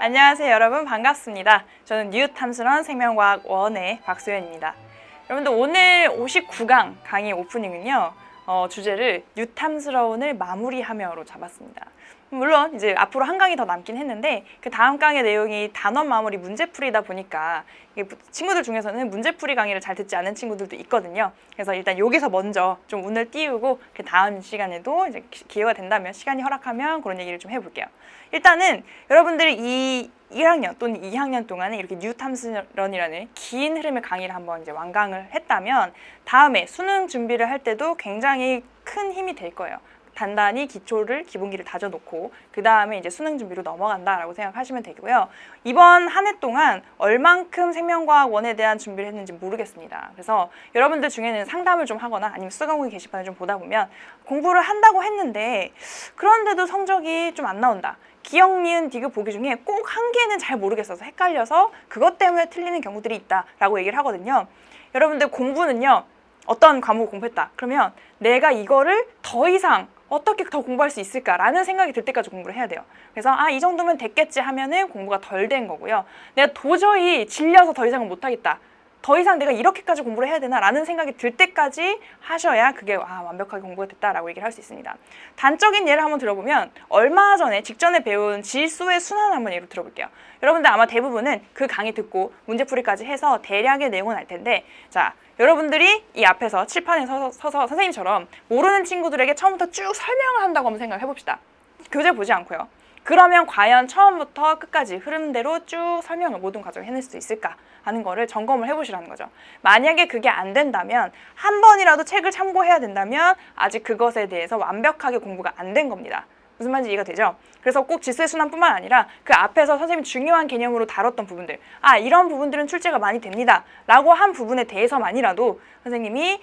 안녕하세요 여러분, 반갑습니다. 저는 뉴탐스런 생명과학 1의 박소연입니다. 여러분들 오늘 59강 강의 오프닝은요, 주제를 뉴탐스러운을 마무리하며로 잡았습니다. 물론 이제 앞으로 한 강이 더 남긴 했는데 그 다음 강의 내용이 단원 마무리 문제풀이다 보니까 친구들 중에서는 문제풀이 강의를 잘 듣지 않은 친구들도 있거든요. 그래서 일단 여기서 먼저 좀 운을 띄우고 그 다음 시간에도 이제 기회가 된다면, 시간이 허락하면 그런 얘기를 좀 해볼게요. 일단은 여러분들이 이 1학년 또는 2학년 동안에 이렇게 뉴탐스런이라는 긴 흐름의 강의를 한번 이제 완강을 했다면 다음에 수능 준비를 할 때도 굉장히 큰 힘이 될 거예요. 단단히 기본기를 다져놓고 그 다음에 이제 수능 준비로 넘어간다라고 생각하시면 되고요. 이번 한 해 동안 얼만큼 생명과학 1에 대한 준비를 했는지 모르겠습니다. 그래서 여러분들 중에는 상담을 좀 하거나 아니면 수강후기 게시판을 좀 보다 보면 공부를 한다고 했는데 그런데도 성적이 좀 안 나온다. 기억, 니은, 디귿 보기 중에 꼭 한 개는 잘 모르겠어서 헷갈려서 그것 때문에 틀리는 경우들이 있다라고 얘기를 하거든요. 여러분들 공부는요, 어떤 과목을 공부했다. 그러면 내가 이거를 더 이상 어떻게 더 공부할 수 있을까라는 생각이 들 때까지 공부를 해야 돼요. 그래서 이 정도면 됐겠지 하면은 공부가 덜 된 거고요. 내가 도저히 질려서 더 이상은 못하겠다. 더 이상 내가 이렇게까지 공부를 해야 되나 라는 생각이 들 때까지 하셔야 그게 완벽하게 공부가 됐다라고 얘기를 할 수 있습니다. 단적인 예를 한번 들어보면 얼마 전에 직전에 배운 질소의 순환 한번 예로 들어볼게요. 여러분들 아마 대부분은 그 강의 듣고 문제풀이까지 해서 대략의 내용은 알 텐데, 자, 여러분들이 이 앞에서 칠판에 서서 선생님처럼 모르는 친구들에게 처음부터 쭉 설명을 한다고 한번 생각을 해봅시다. 교재 보지 않고요. 그러면 과연 처음부터 끝까지 흐름대로 쭉 설명을 모든 과정을 해낼 수 있을까 하는 거를 점검을 해보시라는 거죠. 만약에 그게 안 된다면, 한 번이라도 책을 참고해야 된다면 아직 그것에 대해서 완벽하게 공부가 안 된 겁니다. 무슨 말인지 이해가 되죠? 그래서 꼭 질소의 순환뿐만 아니라 그 앞에서 선생님이 중요한 개념으로 다뤘던 부분들, 이런 부분들은 출제가 많이 됩니다 라고 한 부분에 대해서만이라도 선생님이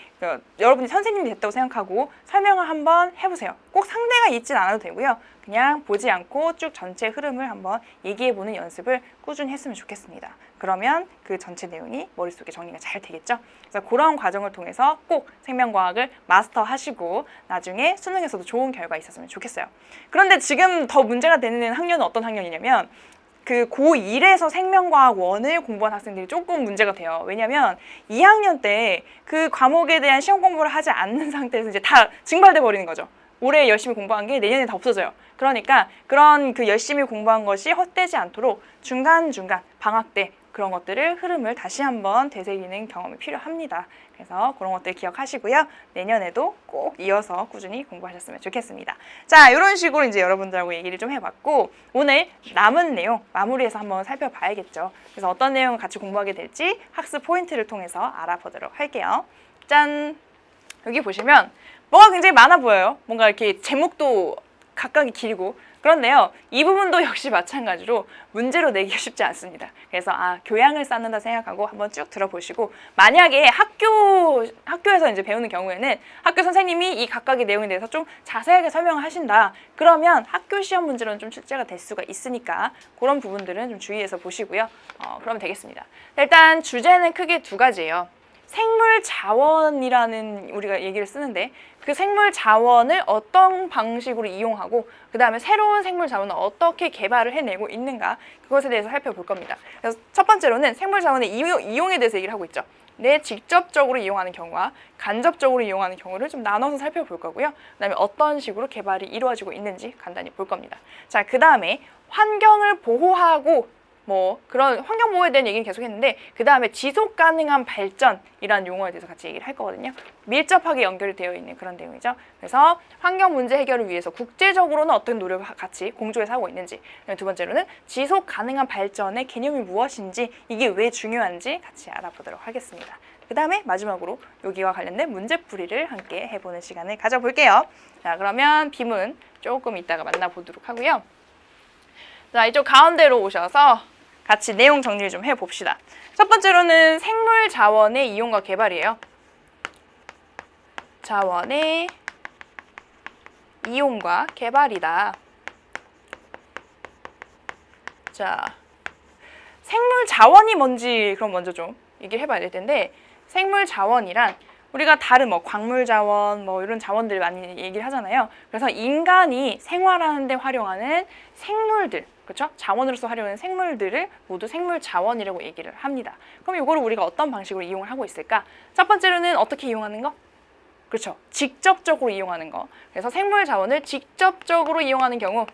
여러분이 선생님이 됐다고 생각하고 설명을 한번 해보세요. 꼭 상대가 있진 않아도 되고요. 그냥 보지 않고 쭉 전체 흐름을 한번 얘기해보는 연습을 꾸준히 했으면 좋겠습니다. 그러면 그 전체 내용이 머릿속에 정리가 잘 되겠죠? 그래서 그런 과정을 통해서 꼭 생명과학을 마스터하시고 나중에 수능에서도 좋은 결과 있었으면 좋겠어요. 그런데 지금 더 문제가 되는 학년은 어떤 학년이냐면 그 고1에서 생명과학 1을 공부한 학생들이 조금 문제가 돼요. 왜냐면 2학년 때 그 과목에 대한 시험 공부를 하지 않는 상태에서 이제 다 증발돼 버리는 거죠. 올해 열심히 공부한 게 내년에 다 없어져요. 그러니까 그런 그 열심히 공부한 것이 헛되지 않도록 중간중간 방학 때 그런 것들을 흐름을 다시 한번 되새기는 경험이 필요합니다. 그래서 그런 것들 기억하시고요. 내년에도 꼭 이어서 꾸준히 공부하셨으면 좋겠습니다. 자, 이런 식으로 이제 여러분들하고 얘기를 좀 해봤고, 오늘 남은 내용 마무리해서 한번 살펴봐야겠죠. 그래서 어떤 내용을 같이 공부하게 될지 학습 포인트를 통해서 알아보도록 할게요. 짠! 여기 보시면 뭐가 굉장히 많아 보여요. 뭔가 이렇게 제목도 각각이 길고. 그런데요, 이 부분도 역시 마찬가지로 문제로 내기가 쉽지 않습니다. 그래서 교양을 쌓는다 생각하고 한번 쭉 들어보시고, 만약에 학교에서 이제 배우는 경우에는 학교 선생님이 이 각각의 내용에 대해서 좀 자세하게 설명을 하신다. 그러면 학교 시험 문제로는 좀 출제가 될 수가 있으니까 그런 부분들은 좀 주의해서 보시고요. 그러면 되겠습니다. 일단 주제는 크게 두 가지예요. 생물 자원이라는 우리가 얘기를 쓰는데 그 생물 자원을 어떤 방식으로 이용하고 그 다음에 새로운 생물 자원을 어떻게 개발을 해내고 있는가, 그것에 대해서 살펴볼 겁니다. 그래서 첫 번째로는 생물 자원의 이용에 대해서 얘기를 하고 있죠. 직접적으로 이용하는 경우와 간접적으로 이용하는 경우를 좀 나눠서 살펴볼 거고요. 그 다음에 어떤 식으로 개발이 이루어지고 있는지 간단히 볼 겁니다. 자, 그 다음에 환경을 보호하고 그런 환경보호에 대한 얘기는 계속 했는데 그 다음에 지속 가능한 발전이라는 용어에 대해서 같이 얘기를 할 거거든요. 밀접하게 연결이 되어 있는 그런 내용이죠. 그래서 환경 문제 해결을 위해서 국제적으로는 어떤 노력을 같이 공조해서 하고 있는지, 두 번째로는 지속 가능한 발전의 개념이 무엇인지, 이게 왜 중요한지 같이 알아보도록 하겠습니다. 그 다음에 마지막으로 여기와 관련된 문제풀이를 함께 해보는 시간을 가져볼게요. 자, 그러면 비문 조금 이따가 만나보도록 하고요. 자, 이쪽 가운데로 오셔서 같이 내용 정리를 좀 해봅시다. 첫 번째로는 생물 자원의 이용과 개발이에요. 자원의 이용과 개발이다. 자, 생물 자원이 뭔지 그럼 먼저 좀 얘기를 해봐야 될 텐데, 생물 자원이란 우리가 다른 광물 자원 이런 자원들 많이 얘기를 하잖아요. 그래서 인간이 생활하는 데 활용하는 생물들, 그렇죠? 자원으로서 활용하는 생물들을 모두 생물 자원이라고 얘기를 합니다. 그럼 이거를 우리가 어떤 방식으로 이용을 하고 있을까? 첫 번째로는 어떻게 이용하는 거? 그렇죠. 직접적으로 이용하는 거. 그래서 생물 자원을 직접적으로 이용하는 경우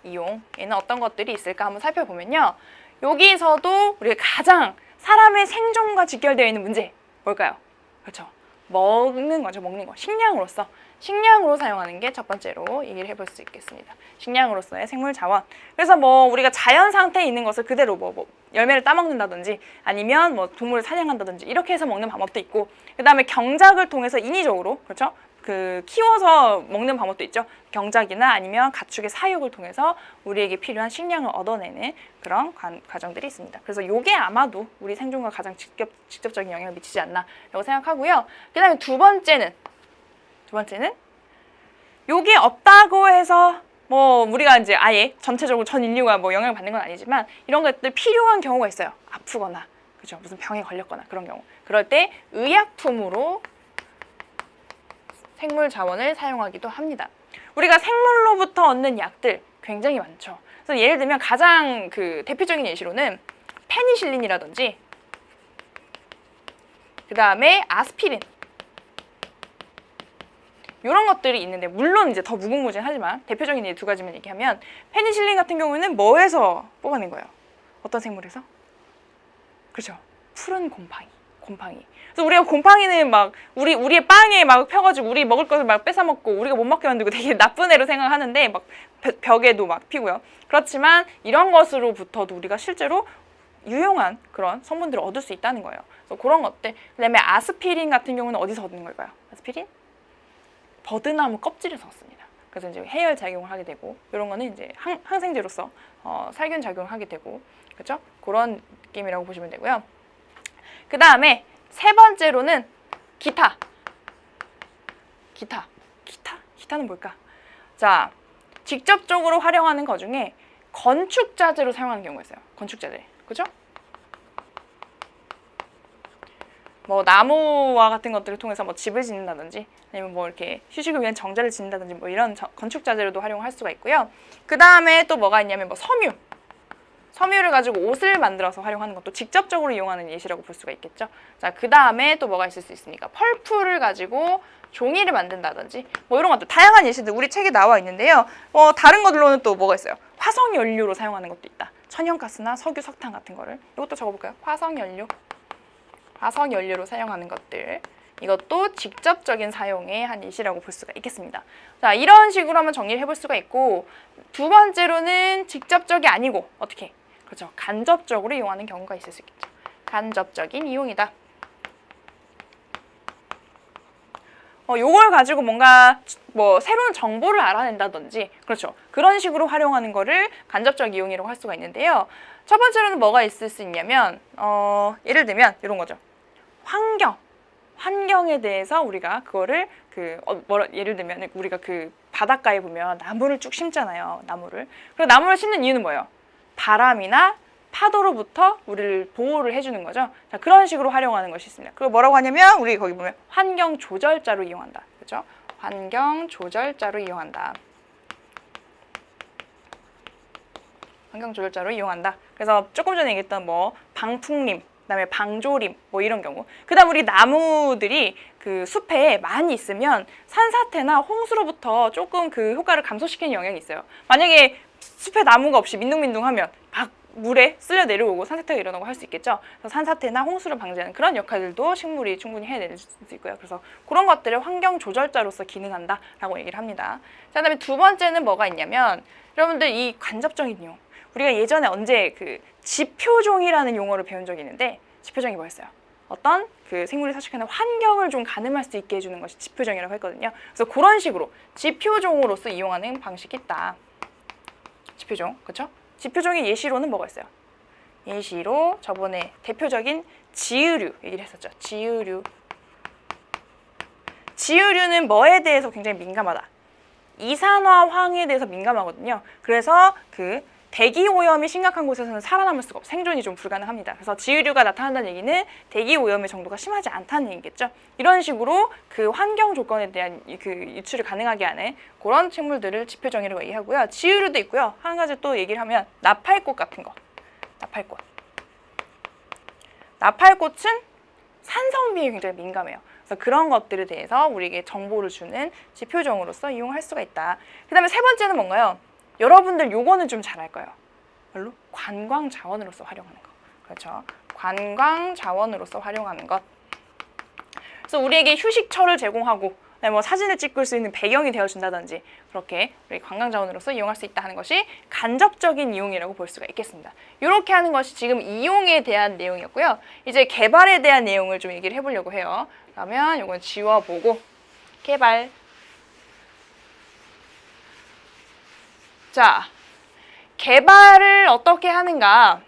이용에는 어떤 것들이 있을까 한번 살펴보면요. 여기서도 우리가 가장 사람의 생존과 직결되어 있는 문제 뭘까요? 그렇죠. 먹는 거죠. 먹는 거. 식량으로 사용하는 게 첫 번째로 얘기를 해볼 수 있겠습니다. 식량으로서의 생물 자원. 그래서 뭐 우리가 자연 상태에 있는 것을 그대로 뭐 열매를 따먹는다든지 아니면 뭐 동물을 사냥한다든지 이렇게 해서 먹는 방법도 있고, 그 다음에 경작을 통해서 인위적으로, 그렇죠? 그 키워서 먹는 방법도 있죠. 경작이나 아니면 가축의 사육을 통해서 우리에게 필요한 식량을 얻어내는 그런 과정들이 있습니다. 그래서 이게 아마도 우리 생존과 가장 직접적인 영향을 미치지 않나라고 생각하고요. 그 다음에 두 번째는 요게 없다고 해서 뭐 우리가 이제 아예 전체적으로 전 인류가 뭐 영향을 받는 건 아니지만 이런 것들 필요한 경우가 있어요. 아프거나, 그죠? 무슨 병에 걸렸거나 그런 경우. 그럴 때 의약품으로 생물 자원을 사용하기도 합니다. 우리가 생물로부터 얻는 약들 굉장히 많죠. 그래서 예를 들면 가장 그 대표적인 예시로는 페니실린이라든지 그 다음에 아스피린 이런 것들이 있는데, 물론 이제 더 무궁무진하지만 대표적인 예 두 가지만 얘기하면 페니실린 같은 경우는 뭐에서 뽑아낸 거예요? 어떤 생물에서? 그렇죠. 푸른 곰팡이. 그래서 우리가 곰팡이는 막 우리의 빵에 막 펴가지고 우리 먹을 것을 막 뺏어 먹고 우리가 못 먹게 만들고 되게 나쁜 애로 생각하는데 막 벽에도 막 피고요. 그렇지만 이런 것으로부터도 우리가 실제로 유용한 그런 성분들을 얻을 수 있다는 거예요. 그래서 그런 것들. 그다음에 아스피린 같은 경우는 어디서 얻는 걸까요? 아스피린? 버드나무 껍질에서 얻습니다. 그래서 이제 해열 작용을 하게 되고, 이런 거는 이제 항생제로서 살균 작용을 하게 되고, 그렇죠? 그런 느낌이라고 보시면 되고요. 그 다음에 세 번째로는 기타는 뭘까? 자, 직접적으로 활용하는 것 중에 건축 자재로 사용하는 경우가 있어요. 건축 자재, 그죠? 뭐 나무와 같은 것들을 통해서 뭐 집을 짓는다든지 아니면 뭐 이렇게 휴식을 위한 정자를 짓는다든지 뭐 이런 건축 자재로도 활용할 수가 있고요. 그 다음에 또 뭐가 있냐면 뭐 섬유를 가지고 옷을 만들어서 활용하는 것도 직접적으로 이용하는 예시라고 볼 수가 있겠죠. 자, 그 다음에 또 뭐가 있을 수 있습니까? 펄프를 가지고 종이를 만든다든지 뭐 이런 것들 다양한 예시들 우리 책에 나와 있는데요. 다른 것들로는 또 뭐가 있어요? 화석 연료로 사용하는 것도 있다. 천연가스나 석유, 석탄 같은 거를. 이것도 적어볼까요? 화석 연료로 사용하는 것들. 이것도 직접적인 사용의 한 예시라고 볼 수가 있겠습니다. 자, 이런 식으로 한번 정리를 해볼 수가 있고, 두 번째로는 직접적이 아니고 어떻게? 그렇죠. 간접적으로 이용하는 경우가 있을 수 있겠죠. 간접적인 이용이다. 요걸 가지고 뭔가 뭐 새로운 정보를 알아낸다든지, 그렇죠. 그런 식으로 활용하는 거를 간접적 이용이라고 할 수가 있는데요. 첫 번째로는 뭐가 있을 수 있냐면 예를 들면 이런 거죠. 환경에 대해서 우리가 그거를 예를 들면 우리가 그 바닷가에 보면 나무를 쭉 심잖아요. 그리고 나무를 심는 이유는 뭐예요? 바람이나 파도로부터 우리를 보호를 해주는 거죠. 자, 그런 식으로 활용하는 것이 있습니다. 그리고 뭐라고 하냐면 우리 거기 보면 환경 조절자로 이용한다. 그렇죠? 환경 조절자로 이용한다. 그래서 조금 전에 얘기했던 뭐 방풍림, 그다음에 방조림 뭐 이런 경우. 그다음 우리 나무들이 그 숲에 많이 있으면 산사태나 홍수로부터 조금 그 효과를 감소시키는 영향이 있어요. 만약에 숲에 나무가 없이 민둥민둥하면 막 물에 쓸려 내려오고 산사태가 일어나고 할 수 있겠죠. 그래서 산사태나 홍수를 방지하는 그런 역할들도 식물이 충분히 해낼 수 있고요. 그래서 그런 것들을 환경 조절자로서 기능한다라고 얘기를 합니다. 자, 그다음에 두 번째는 뭐가 있냐면 여러분들 이 간접적인 이용. 우리가 예전에 언제 그 지표종이라는 용어를 배운 적이 있는데, 지표종이 뭐였어요? 어떤 그 생물이 서식하는 환경을 좀 가늠할 수 있게 해주는 것이 지표종이라고 했거든요. 그래서 그런 식으로 지표종으로서 이용하는 방식이 있다. 지표종, 그렇죠? 지표종의 예시로는 뭐가 있어요? 예시로 저번에 대표적인 지으류 얘기를 했었죠. 지으류는 뭐에 대해서 굉장히 민감하다? 이산화황에 대해서 민감하거든요. 그래서 그 대기 오염이 심각한 곳에서는 살아남을 수가 없고 생존이 좀 불가능합니다. 그래서 지유류가 나타난다는 얘기는 대기 오염의 정도가 심하지 않다는 얘기겠죠. 이런 식으로 그 환경 조건에 대한 그 유출을 가능하게 하는 그런 식물들을 지표정의라고 얘기하고요. 지유류도 있고요. 한 가지 또 얘기를 하면 나팔꽃 같은 거. 나팔꽃. 나팔꽃은 산성비에 굉장히 민감해요. 그래서 그런 것들에 대해서 우리에게 정보를 주는 지표정으로서 이용할 수가 있다. 그 다음에 세 번째는 뭔가요? 여러분들 요거는 좀 잘 알 거예요. 뭘로? 관광 자원으로서 활용하는 거. 그렇죠. 관광 자원으로서 활용하는 것. 그래서 우리에게 휴식처를 제공하고 뭐 사진을 찍을 수 있는 배경이 되어준다든지 그렇게 우리 관광 자원으로서 이용할 수 있다 하는 것이 간접적인 이용이라고 볼 수가 있겠습니다. 이렇게 하는 것이 지금 이용에 대한 내용이었고요. 이제 개발에 대한 내용을 좀 얘기를 해보려고 해요. 그러면 이건 지워보고 개발. 자, 개발을 어떻게 하는가?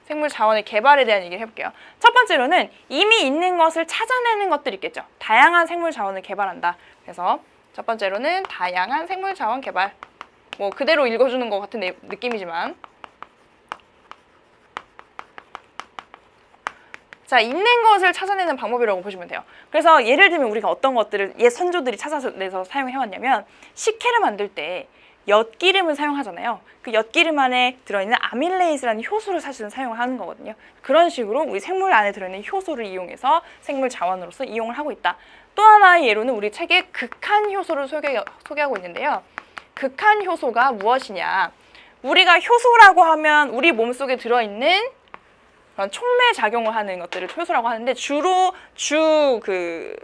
생물 자원의 개발에 대한 얘기를 해볼게요. 첫 번째로는 이미 있는 것을 찾아내는 것들이 있겠죠. 다양한 생물 자원을 개발한다. 그래서 첫 번째로는 다양한 생물 자원 개발. 뭐 그대로 읽어주는 것 같은 느낌이지만, 자, 있는 것을 찾아내는 방법이라고 보시면 돼요. 그래서 예를 들면 우리가 어떤 것들을 옛 선조들이 찾아내서 사용해왔냐면 식혜를 만들 때 엿기름을 사용하잖아요. 그 엿기름 안에 들어있는 아밀레이즈라는 효소를 사실은 사용하는 거거든요. 그런 식으로 우리 생물 안에 들어있는 효소를 이용해서 생물 자원으로서 이용을 하고 있다. 또 하나의 예로는 우리 책에 극한 효소를 소개하고 있는데요. 극한 효소가 무엇이냐? 우리가 효소라고 하면 우리 몸속에 들어있는 그런 촉매 작용을 하는 것들을 효소라고 하는데 주로 그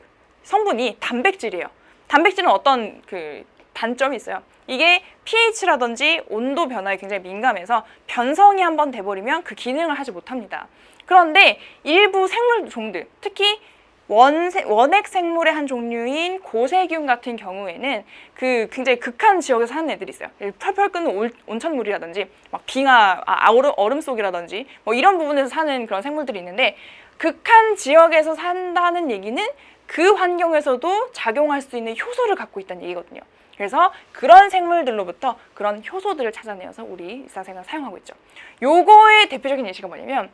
성분이 단백질이에요. 단백질은 어떤 그 단점이 있어요. 이게 pH라든지 온도 변화에 굉장히 민감해서 변성이 한번 돼버리면 그 기능을 하지 못합니다. 그런데 일부 생물 종들, 특히 원액 생물의 한 종류인 고세균 같은 경우에는 그 굉장히 극한 지역에서 사는 애들이 있어요. 펄펄 끓는 온천물이라든지 막 얼음 속이라든지 뭐 이런 부분에서 사는 그런 생물들이 있는데, 극한 지역에서 산다는 얘기는 그 환경에서도 작용할 수 있는 효소를 갖고 있다는 얘기거든요. 그래서 그런 생물들로부터 그런 효소들을 찾아내어서 우리 일상생활에 사용하고 있죠. 요거의 대표적인 예시가 뭐냐면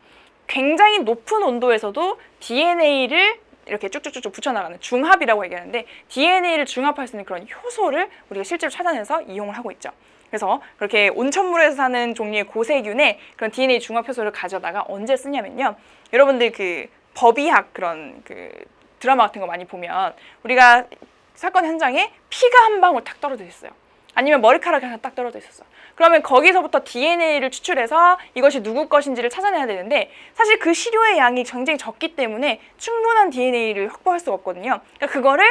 굉장히 높은 온도에서도 DNA를 이렇게 쭉쭉쭉 붙여나가는 중합이라고 얘기하는데, DNA를 중합할 수 있는 그런 효소를 우리가 실제로 찾아내서 이용을 하고 있죠. 그래서 그렇게 온천물에서 사는 종류의 고세균의 그런 DNA 중합 효소를 가져다가 언제 쓰냐면요. 여러분들 그 법의학 그런 그 드라마 같은 거 많이 보면 우리가 사건 현장에 피가 한 방울 딱 떨어져 있어요. 아니면 머리카락이 하나 딱 떨어져 있었어. 그러면 거기서부터 DNA를 추출해서 이것이 누구 것인지를 찾아내야 되는데, 사실 그 시료의 양이 굉장히 적기 때문에 충분한 DNA를 확보할 수가 없거든요. 그러니까 그거를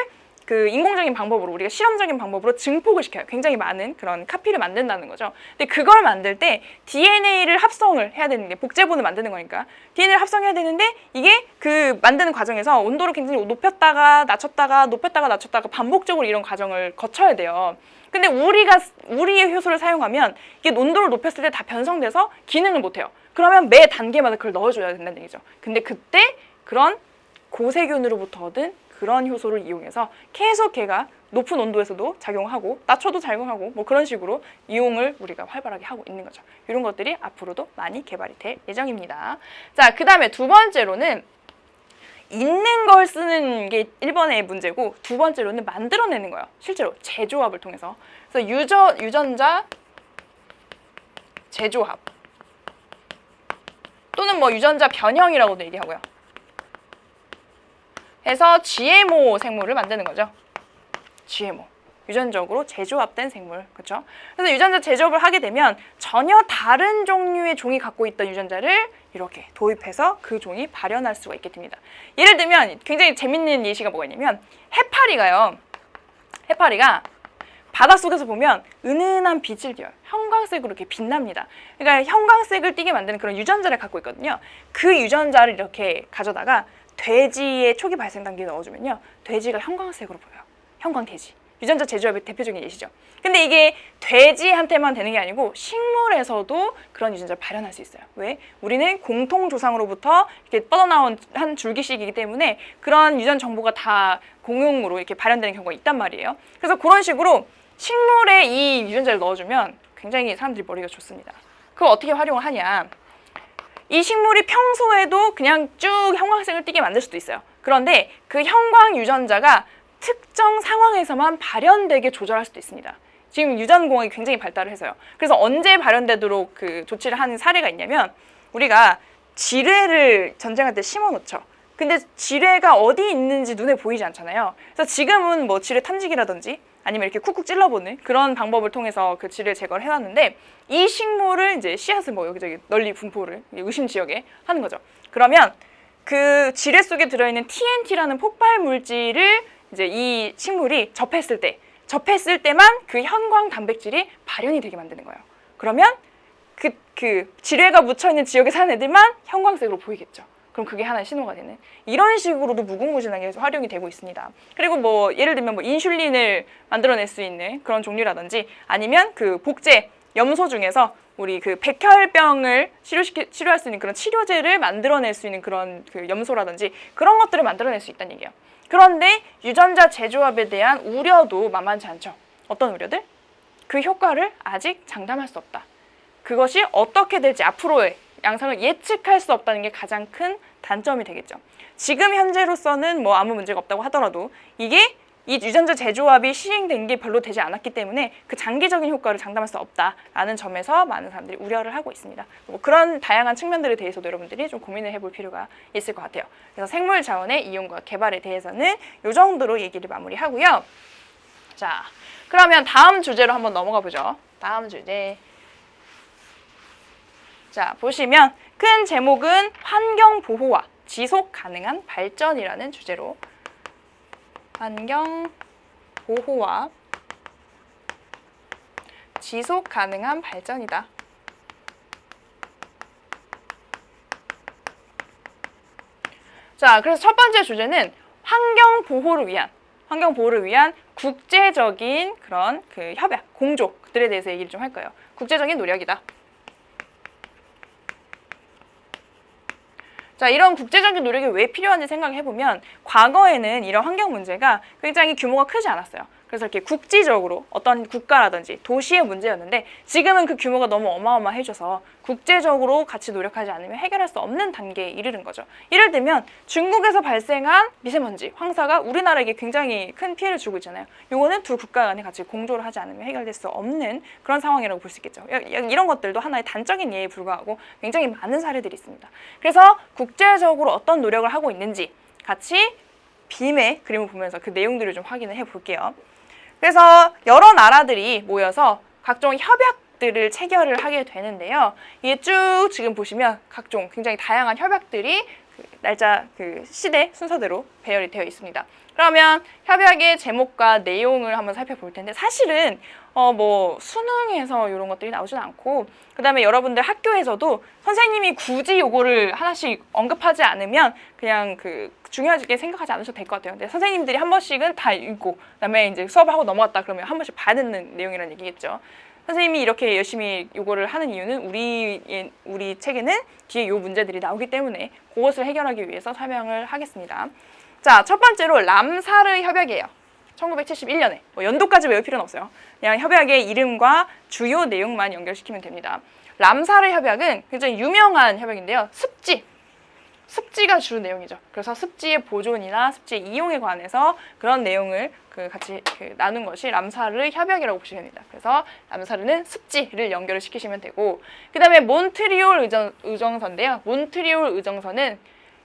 그 인공적인 방법으로, 우리가 실험적인 방법으로 증폭을 시켜요. 굉장히 많은 그런 카피를 만든다는 거죠. 근데 그걸 만들 때 DNA를 합성을 해야 되는데, 복제본을 만드는 거니까 DNA를 합성해야 되는데, 이게 그 만드는 과정에서 온도를 굉장히 높였다가 낮췄다가 높였다가 낮췄다가 반복적으로 이런 과정을 거쳐야 돼요. 근데 우리의 효소를 사용하면 이게 온도를 높였을 때 다 변성돼서 기능을 못해요. 그러면 매 단계마다 그걸 넣어줘야 된다는 얘기죠. 근데 그때 그런 고세균으로부터 얻은 그런 효소를 이용해서 계속 걔가 높은 온도에서도 작용하고 낮춰도 작용하고 뭐 그런 식으로 이용을 우리가 활발하게 하고 있는 거죠. 이런 것들이 앞으로도 많이 개발이 될 예정입니다. 자, 그 다음에 두 번째로는 있는 걸 쓰는 게 1번의 문제고, 두 번째로는 만들어내는 거예요. 실제로 재조합을 통해서. 그래서 유전자 재조합 또는 뭐 유전자 변형이라고도 얘기하고요. 해서 GMO 생물을 만드는 거죠. GMO. 유전적으로 재조합된 생물. 그렇죠? 그래서 유전자 재조합을 하게 되면 전혀 다른 종류의 종이 갖고 있던 유전자를 이렇게 도입해서 그 종이 발현할 수가 있게 됩니다. 예를 들면 굉장히 재밌는 예시가 뭐가 있냐면, 해파리가 바닷속에서 보면 은은한 빛을 띄어요. 형광색으로 이렇게 빛납니다. 그러니까 형광색을 띠게 만드는 그런 유전자를 갖고 있거든요. 그 유전자를 이렇게 가져다가 돼지의 초기 발생 단계에 넣어주면요, 돼지가 형광색으로 보여요. 형광돼지. 유전자 재조합의 대표적인 예시죠. 근데 이게 돼지한테만 되는 게 아니고 식물에서도 그런 유전자를 발현할 수 있어요. 왜? 우리는 공통조상으로부터 이렇게 뻗어나온 한 줄기씩이기 때문에 그런 유전 정보가 다 공용으로 이렇게 발현되는 경우가 있단 말이에요. 그래서 그런 식으로 식물에 이 유전자를 넣어주면 굉장히 사람들이 머리가 좋습니다. 그거 어떻게 활용을 하냐. 이 식물이 평소에도 그냥 쭉 형광색을 띠게 만들 수도 있어요. 그런데 그 형광 유전자가 특정 상황에서만 발현되게 조절할 수도 있습니다. 지금 유전공학이 굉장히 발달을 해서요. 그래서 언제 발현되도록 그 조치를 하는 사례가 있냐면, 우리가 지뢰를 전쟁할 때 심어 놓죠. 근데 지뢰가 어디 있는지 눈에 보이지 않잖아요. 그래서 지금은 뭐 지뢰 탐지기라든지 아니면 이렇게 쿡쿡 찔러보는 그런 방법을 통해서 그 지뢰 제거를 해왔는데, 이 식물을 이제 씨앗을 뭐 여기저기 널리 분포를 의심 지역에 하는 거죠. 그러면 그 지뢰 속에 들어있는 TNT라는 폭발 물질을 이제 이 식물이 접했을 때만 그 현광 단백질이 발현이 되게 만드는 거예요. 그러면 그 지뢰가 묻혀있는 지역에 사는 애들만 형광색으로 보이겠죠. 그럼 그게 하나의 신호가 되는, 이런 식으로도 무궁무진하게 활용이 되고 있습니다. 그리고 뭐 예를 들면 뭐 인슐린을 만들어낼 수 있는 그런 종류라든지, 아니면 그 복제 염소 중에서 우리 그 백혈병을 치료할 수 있는 그런 치료제를 만들어낼 수 있는 그런 그 염소라든지 그런 것들을 만들어낼 수 있다는 얘기예요. 그런데 유전자 재조합에 대한 우려도 만만치 않죠. 어떤 우려들? 그 효과를 아직 장담할 수 없다. 그것이 어떻게 될지 앞으로의 양상을 예측할 수 없다는 게 가장 큰 단점이 되겠죠. 지금 현재로서는 뭐 아무 문제가 없다고 하더라도 이게 이 유전자 재조합이 시행된 게 별로 되지 않았기 때문에 그 장기적인 효과를 장담할 수 없다라는 점에서 많은 사람들이 우려를 하고 있습니다. 뭐 그런 다양한 측면들에 대해서도 여러분들이 좀 고민을 해볼 필요가 있을 것 같아요. 그래서 생물 자원의 이용과 개발에 대해서는 이 정도로 얘기를 마무리하고요. 자, 그러면 다음 주제로 한번 넘어가 보죠. 다음 주제. 자, 보시면 큰 제목은 환경 보호와 지속 가능한 발전이라는 주제로, 환경 보호와 지속 가능한 발전이다. 자, 그래서 첫 번째 주제는 환경 보호를 위한 국제적인 그런 그 협약, 공조들에 대해서 얘기를 좀 할 거예요. 국제적인 노력이다. 자, 이런 국제적인 노력이 왜 필요한지 생각해보면, 과거에는 이런 환경 문제가 굉장히 규모가 크지 않았어요. 그래서 이렇게 국지적으로 어떤 국가라든지 도시의 문제였는데, 지금은 그 규모가 너무 어마어마해져서 국제적으로 같이 노력하지 않으면 해결할 수 없는 단계에 이르는 거죠. 예를 들면 중국에서 발생한 미세먼지, 황사가 우리나라에게 굉장히 큰 피해를 주고 있잖아요. 이거는 두 국가 간에 같이 공조를 하지 않으면 해결될 수 없는 그런 상황이라고 볼 수 있겠죠. 이런 것들도 하나의 단적인 예에 불과하고 굉장히 많은 사례들이 있습니다. 그래서 국제적으로 어떤 노력을 하고 있는지 같이 빔의 그림을 보면서 그 내용들을 좀 확인을 해볼게요. 그래서 여러 나라들이 모여서 각종 협약들을 체결을 하게 되는데요. 이게 쭉 지금 보시면 각종 굉장히 다양한 협약들이 그 날짜, 그 시대 순서대로 배열이 되어 있습니다. 그러면 협약의 제목과 내용을 한번 살펴볼 텐데, 사실은 뭐 수능에서 이런 것들이 나오진 않고, 그 다음에 여러분들 학교에서도 선생님이 굳이 요거를 하나씩 언급하지 않으면 그냥 그 중요하게 생각하지 않으셔도 될 것 같아요. 근데 선생님들이 한 번씩은 다 읽고, 그 다음에 이제 수업을 하고 넘어갔다 그러면 한 번씩 봐야 되는 내용이라는 얘기겠죠. 선생님이 이렇게 열심히 요거를 하는 이유는 우리 책에는 뒤에 요 문제들이 나오기 때문에 그것을 해결하기 위해서 설명을 하겠습니다. 자, 첫 번째로 람사르 협약이에요. 1971년에. 뭐 연도까지 외울 필요는 없어요. 그냥 협약의 이름과 주요 내용만 연결시키면 됩니다. 람사르 협약은 굉장히 유명한 협약인데요. 습지가 주 내용이죠. 그래서 습지의 보존이나 습지의 이용에 관해서 그런 내용을 같이 나눈 것이 람사르 협약이라고 보시면 됩니다. 그래서 람사르는 습지를 연결을 시키시면 되고, 그 다음에 몬트리올 의정서인데요. 몬트리올 의정서는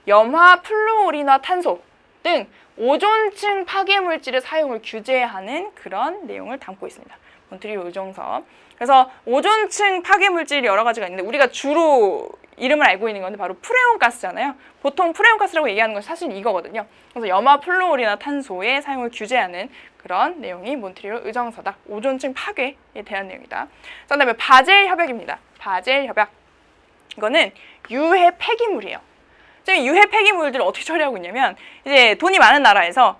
염화 플루오리나 탄소 등 오존층 파괴 물질의 사용을 규제하는 그런 내용을 담고 있습니다. 몬트리올 의정서. 그래서 오존층 파괴 물질이 여러 가지가 있는데, 우리가 주로 이름을 알고 있는 건데 바로 프레온 가스잖아요. 보통 프레온 가스라고 얘기하는 건 사실 이거거든요. 그래서 염화 플루오리나 탄소의 사용을 규제하는 그런 내용이 몬트리올 의정서다. 오존층 파괴에 대한 내용이다. 자, 그다음에 바젤 협약입니다. 바젤 협약. 이거는 유해 폐기물이에요. 유해 폐기물들을 어떻게 처리하고 있냐면, 이제 돈이 많은 나라에서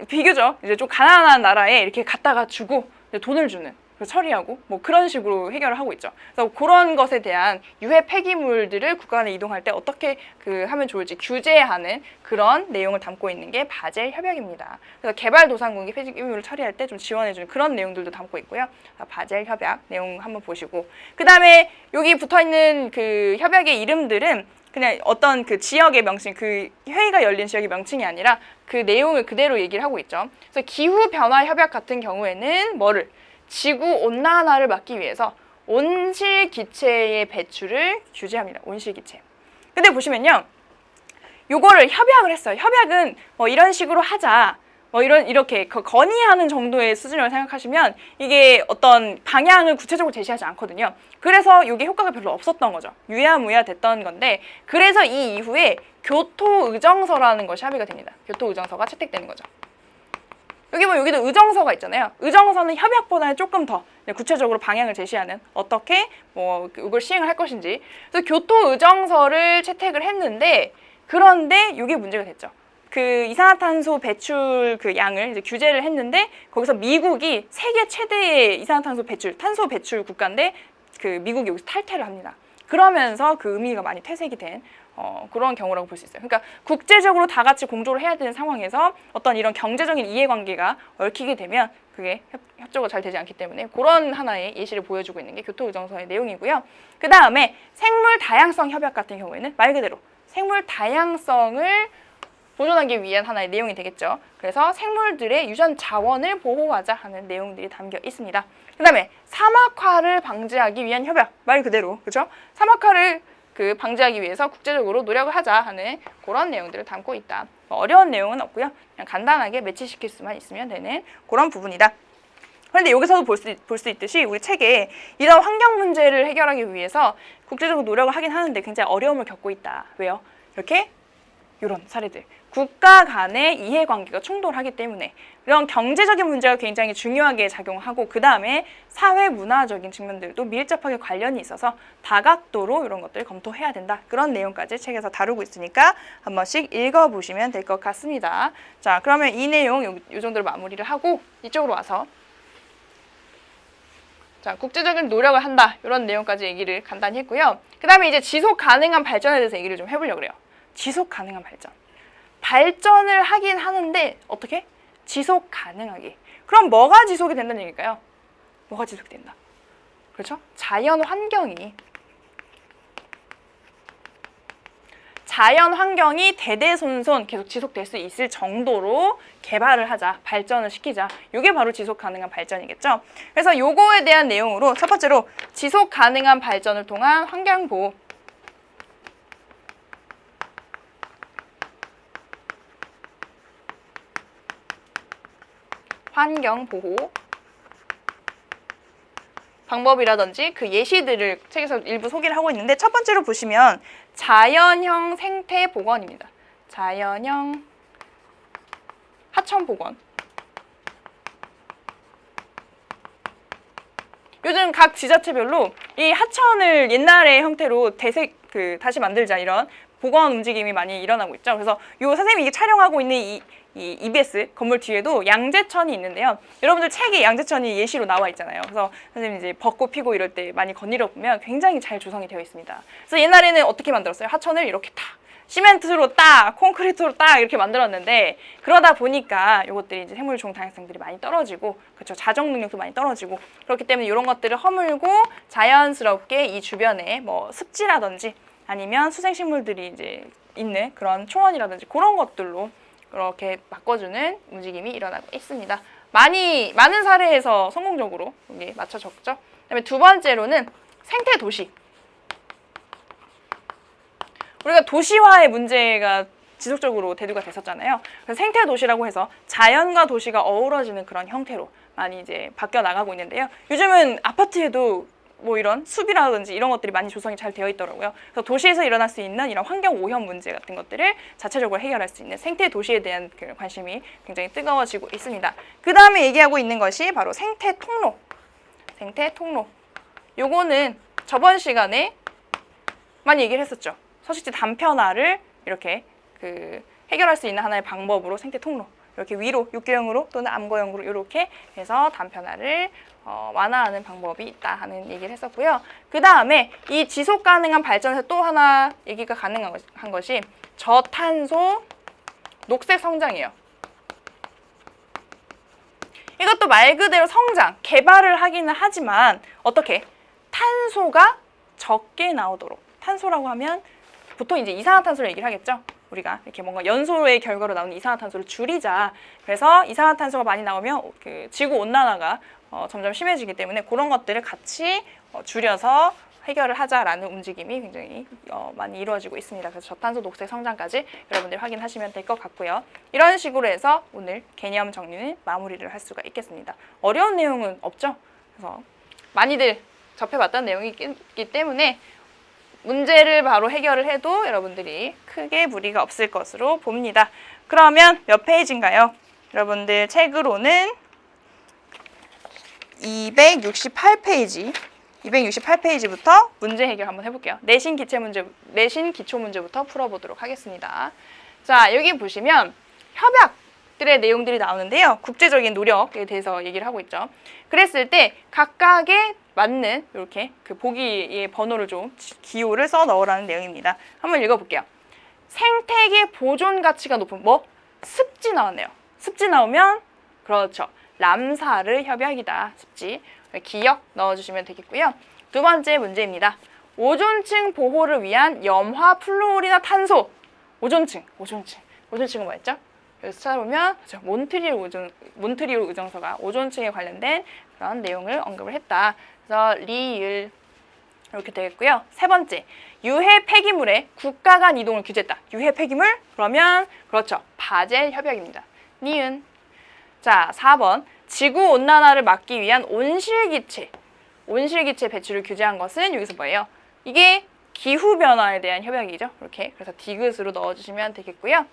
비교적 이제 좀 가난한 나라에 이렇게 갖다가 주고 돈을 주는, 처리하고 뭐 그런 식으로 해결을 하고 있죠. 그래서 그런 것에 대한 유해 폐기물들을 국가 간에 이동할 때 어떻게 하면 좋을지 규제하는 그런 내용을 담고 있는 게 바젤 협약입니다. 그래서 개발도상국이 폐기물을 처리할 때 좀 지원해주는 그런 내용들도 담고 있고요. 바젤 협약 내용 한번 보시고, 그 다음에 여기 붙어있는 그 협약의 이름들은 그냥 어떤 그 지역의 명칭, 그 회의가 열린 지역의 명칭이 아니라 그 내용을 그대로 얘기를 하고 있죠. 그래서 기후변화 협약 같은 경우에는 뭐를? 지구 온난화를 막기 위해서 온실기체의 배출을 규제합니다. 온실기체. 근데 보시면요, 요거를 협약을 했어요. 협약은 뭐 이런 식으로 하자, 뭐 이렇게 건의하는 정도의 수준이라고 생각하시면 이게 어떤 방향을 구체적으로 제시하지 않거든요. 그래서 이게 효과가 별로 없었던 거죠. 유야무야 됐던 건데, 그래서 이 이후에 교토의정서라는 것이 합의가 됩니다. 교토의정서가 채택되는 거죠. 여기 보면 여기도 의정서가 있잖아요. 의정서는 협약보다는 조금 더 구체적으로 방향을 제시하는, 어떻게 뭐 이걸 시행을 할 것인지. 그래서 교토의정서를 채택을 했는데, 그런데 이게 문제가 됐죠. 그 이산화탄소 배출 그 양을 이제 규제를 했는데, 거기서 미국이 세계 최대의 이산화탄소 배출, 탄소 배출 국가인데 그 미국이 여기서 탈퇴를 합니다. 그러면서 그 의미가 많이 퇴색이 된 그런 경우라고 볼 수 있어요. 그러니까 국제적으로 다 같이 공조를 해야 되는 상황에서 어떤 이런 경제적인 이해관계가 얽히게 되면 그게 협조가 잘 되지 않기 때문에 그런 하나의 예시를 보여주고 있는 게 교토의정서의 내용이고요. 그 다음에 생물 다양성 협약 같은 경우에는 말 그대로 생물 다양성을 보존하기 위한 하나의 내용이 되겠죠. 그래서 생물들의 유전 자원을 보호하자 하는 내용들이 담겨 있습니다. 그 다음에 사막화를 방지하기 위한 협약, 말 그대로, 그죠? 사막화를 방지하기 위해서 국제적으로 노력을 하자 하는 그런 내용들을 담고 있다. 어려운 내용은 없고요. 그냥 간단하게 매치시킬 수만 있으면 되는 그런 부분이다. 그런데 여기서도 볼 수 있듯이 우리 책에 이런 환경 문제를 해결하기 위해서 국제적으로 노력을 하긴 하는데 굉장히 어려움을 겪고 있다. 왜요? 이렇게 이런 사례들. 국가 간의 이해관계가 충돌하기 때문에 이런 경제적인 문제가 굉장히 중요하게 작용하고, 그 다음에 사회 문화적인 측면들도 밀접하게 관련이 있어서 다각도로 이런 것들을 검토해야 된다. 그런 내용까지 책에서 다루고 있으니까 한 번씩 읽어보시면 될 것 같습니다. 자, 그러면 이 내용 이 정도로 마무리를 하고 이쪽으로 와서 자, 국제적인 노력을 한다. 이런 내용까지 얘기를 간단히 했고요. 그 다음에 이제 지속 가능한 발전에 대해서 얘기를 좀 해보려고 그래요. 지속 가능한 발전. 발전을 하긴 하는데 어떻게? 지속 가능하게. 그럼 뭐가 지속이 된다는 얘기일까요? 뭐가 지속이 된다? 그렇죠? 자연 환경이 대대손손 계속 지속될 수 있을 정도로 개발을 하자, 발전을 시키자. 이게 바로 지속 가능한 발전이겠죠. 그래서 요거에 대한 내용으로 첫 번째로 지속 가능한 발전을 통한 환경보호. 환경보호 방법이라든지 그 예시들을 책에서 일부 소개를 하고 있는데, 첫 번째로 보시면 자연형 생태복원입니다. 자연형 하천복원. 요즘 각 지자체별로 이 하천을 옛날의 형태로 다시 만들자, 이런 복원 움직임이 많이 일어나고 있죠. 그래서 요 선생님이 촬영하고 있는 이 EBS 건물 뒤에도 양재천이 있는데요. 여러분들 책에 양재천이 예시로 나와 있잖아요. 그래서 선생님 이제 벚꽃 피고 이럴 때 많이 거닐어 보면 굉장히 잘 조성이 되어 있습니다. 그래서 옛날에는 어떻게 만들었어요? 하천을 이렇게 딱 시멘트로 딱, 콘크리트로 딱 이렇게 만들었는데, 그러다 보니까 이것들이 이제 생물종 다양성들이 많이 떨어지고, 그렇죠, 자정 능력도 많이 떨어지고, 그렇기 때문에 이런 것들을 허물고 자연스럽게 이 주변에 뭐 습지라든지 아니면 수생식물들이 이제 있는 그런 초원이라든지 그런 것들로 그렇게 바꿔주는 움직임이 일어나고 있습니다. 많은 사례에서 성공적으로 여기 맞춰졌죠. 그다음에 두 번째로는 생태 도시. 우리가 도시화의 문제가 지속적으로 대두가 됐었잖아요. 그래서 생태 도시라고 해서 자연과 도시가 어우러지는 그런 형태로 많이 이제 바뀌어 나가고 있는데요. 요즘은 아파트에도 뭐 이런 숲이라든지 이런 것들이 많이 조성이 잘 되어 있더라고요. 그래서 도시에서 일어날 수 있는 이런 환경 오염 문제 같은 것들을 자체적으로 해결할 수 있는 생태 도시에 대한 그 관심이 굉장히 뜨거워지고 있습니다. 그 다음에 얘기하고 있는 것이 바로 생태 통로. 생태 통로. 요거는 저번 시간에 많이 얘기를 했었죠. 서식지 단편화를 이렇게 해결할 수 있는 하나의 방법으로 생태 통로. 이렇게 위로 육교형으로 또는 암거형으로 이렇게 해서 단편화를 완화하는 방법이 있다 하는 얘기를 했었고요. 그 다음에 이 지속 가능한 발전에서 또 하나 얘기가 가능한 것이 저탄소 녹색 성장이에요. 이것도 말 그대로 성장, 개발을 하기는 하지만 어떻게? 탄소가 적게 나오도록. 탄소라고 하면 보통 이제 이산화탄소를 얘기를 하겠죠. 우리가 이렇게 뭔가 연소의 결과로 나오는 이산화탄소를 줄이자. 그래서 이산화탄소가 많이 나오면 그 지구 온난화가 점점 심해지기 때문에 그런 것들을 같이 줄여서 해결을 하자라는 움직임이 굉장히 많이 이루어지고 있습니다. 그래서 저탄소 녹색 성장까지 여러분들 확인하시면 될 것 같고요. 이런 식으로 해서 오늘 개념 정리는 마무리를 할 수가 있겠습니다. 어려운 내용은 없죠? 그래서 많이들 접해봤던 내용이 있기 때문에 문제를 바로 해결을 해도 여러분들이 크게 무리가 없을 것으로 봅니다. 그러면 몇 페이지인가요? 여러분들 책으로는 268페이지. 268페이지부터 문제 해결 한번 해볼게요. 내신 기초 문제부터 풀어보도록 하겠습니다. 자, 여기 보시면 협약들의 내용들이 나오는데요. 국제적인 노력에 대해서 얘기를 하고 있죠. 그랬을 때 각각의 맞는 이렇게 그 보기의 번호를 좀 기호를 써 넣으라는 내용입니다. 한번 읽어볼게요. 생태계 보존 가치가 높은 습지 나왔네요. 습지 나오면 그렇죠. 람사르 협약이다. 습지. 기억 넣어주시면 되겠고요. 두 번째 문제입니다. 오존층 보호를 위한 염화 플루오리나탄소. 오존층은 뭐였죠? 여기서 찾아보면 그렇죠. 몬트리올 의정서가 오존층에 관련된 그런 내용을 언급을 했다. 그래서 리을 이렇게 되겠고요. 세 번째, 유해 폐기물의 국가 간 이동을 규제했다. 유해 폐기물? 그러면 그렇죠. 바젤 협약입니다. 니은. 자, 4번. 지구온난화를 막기 위한 온실기체 배출을 규제한 것은 여기서 뭐예요? 이게 기후변화에 대한 협약이죠. 이렇게. 그래서 디귿으로 넣어주시면 되겠고요.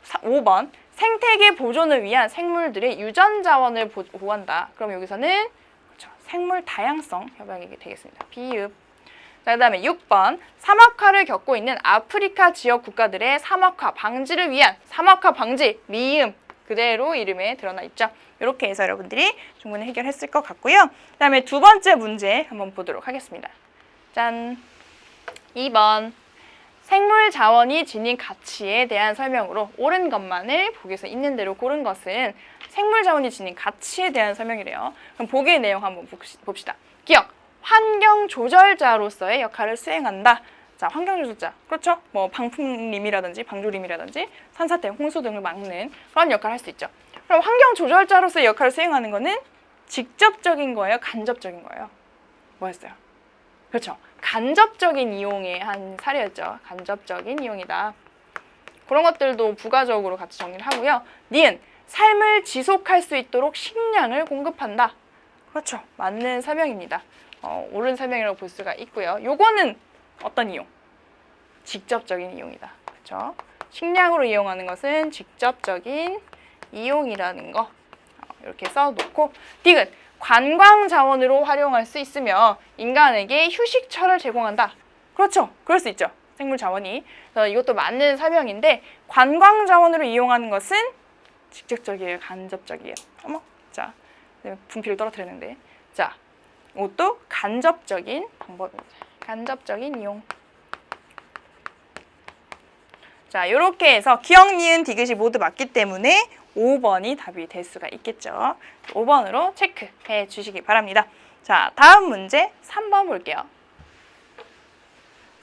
5번. 생태계 보존을 위한 생물들의 유전자원을 보호한다. 그럼 여기서는 그렇죠. 생물 다양성 협약이 되겠습니다. 비읍. 자, 그 다음에 6번. 사막화를 겪고 있는 아프리카 지역 국가들의 사막화 방지를 위한 사막화 방지 미음. 그대로 이름에 드러나 있죠. 이렇게 해서 여러분들이 충분히 해결했을 것 같고요. 그 다음에 두 번째 문제 한번 보도록 하겠습니다. 짠! 2번. 생물 자원이 지닌 가치에 대한 설명으로 옳은 것만을 보기에서 있는 대로 고른 것은 생물 자원이 지닌 가치에 대한 설명이래요. 그럼 보기의 내용 한번 봅시다. 기억! 환경 조절자로서의 역할을 수행한다. 자, 환경조절자. 그렇죠? 뭐 방풍림이라든지 방조림이라든지 산사태, 홍수 등을 막는 그런 역할을 할 수 있죠. 그럼 환경조절자로서의 역할을 수행하는 거는 직접적인 거예요? 간접적인 거예요? 뭐였어요? 그렇죠. 간접적인 이용의 한 사례였죠. 간접적인 이용이다. 그런 것들도 부가적으로 같이 정리를 하고요. 니은, 삶을 지속할 수 있도록 식량을 공급한다. 그렇죠. 맞는 설명입니다. 옳은 설명이라고 볼 수가 있고요. 요거는 어떤 이용? 직접적인 이용이다. 그렇죠? 식량으로 이용하는 것은 직접적인 이용이라는 거 이렇게 써놓고 디귿, 관광 자원으로 활용할 수 있으며 인간에게 휴식처를 제공한다. 그렇죠. 그럴 수 있죠. 생물 자원이. 그래서 이것도 맞는 설명인데 관광 자원으로 이용하는 것은 직접적이에요, 간접적이에요. 어머, 자, 분필을 떨어뜨렸는데, 자, 이것도 간접적인 방법입니다. 간접적인 이용. 자, 이렇게 해서 기억, 니은, 디귿이 모두 맞기 때문에 5번이 답이 될 수가 있겠죠. 5번으로 체크해 주시기 바랍니다. 자, 다음 문제 3번 볼게요.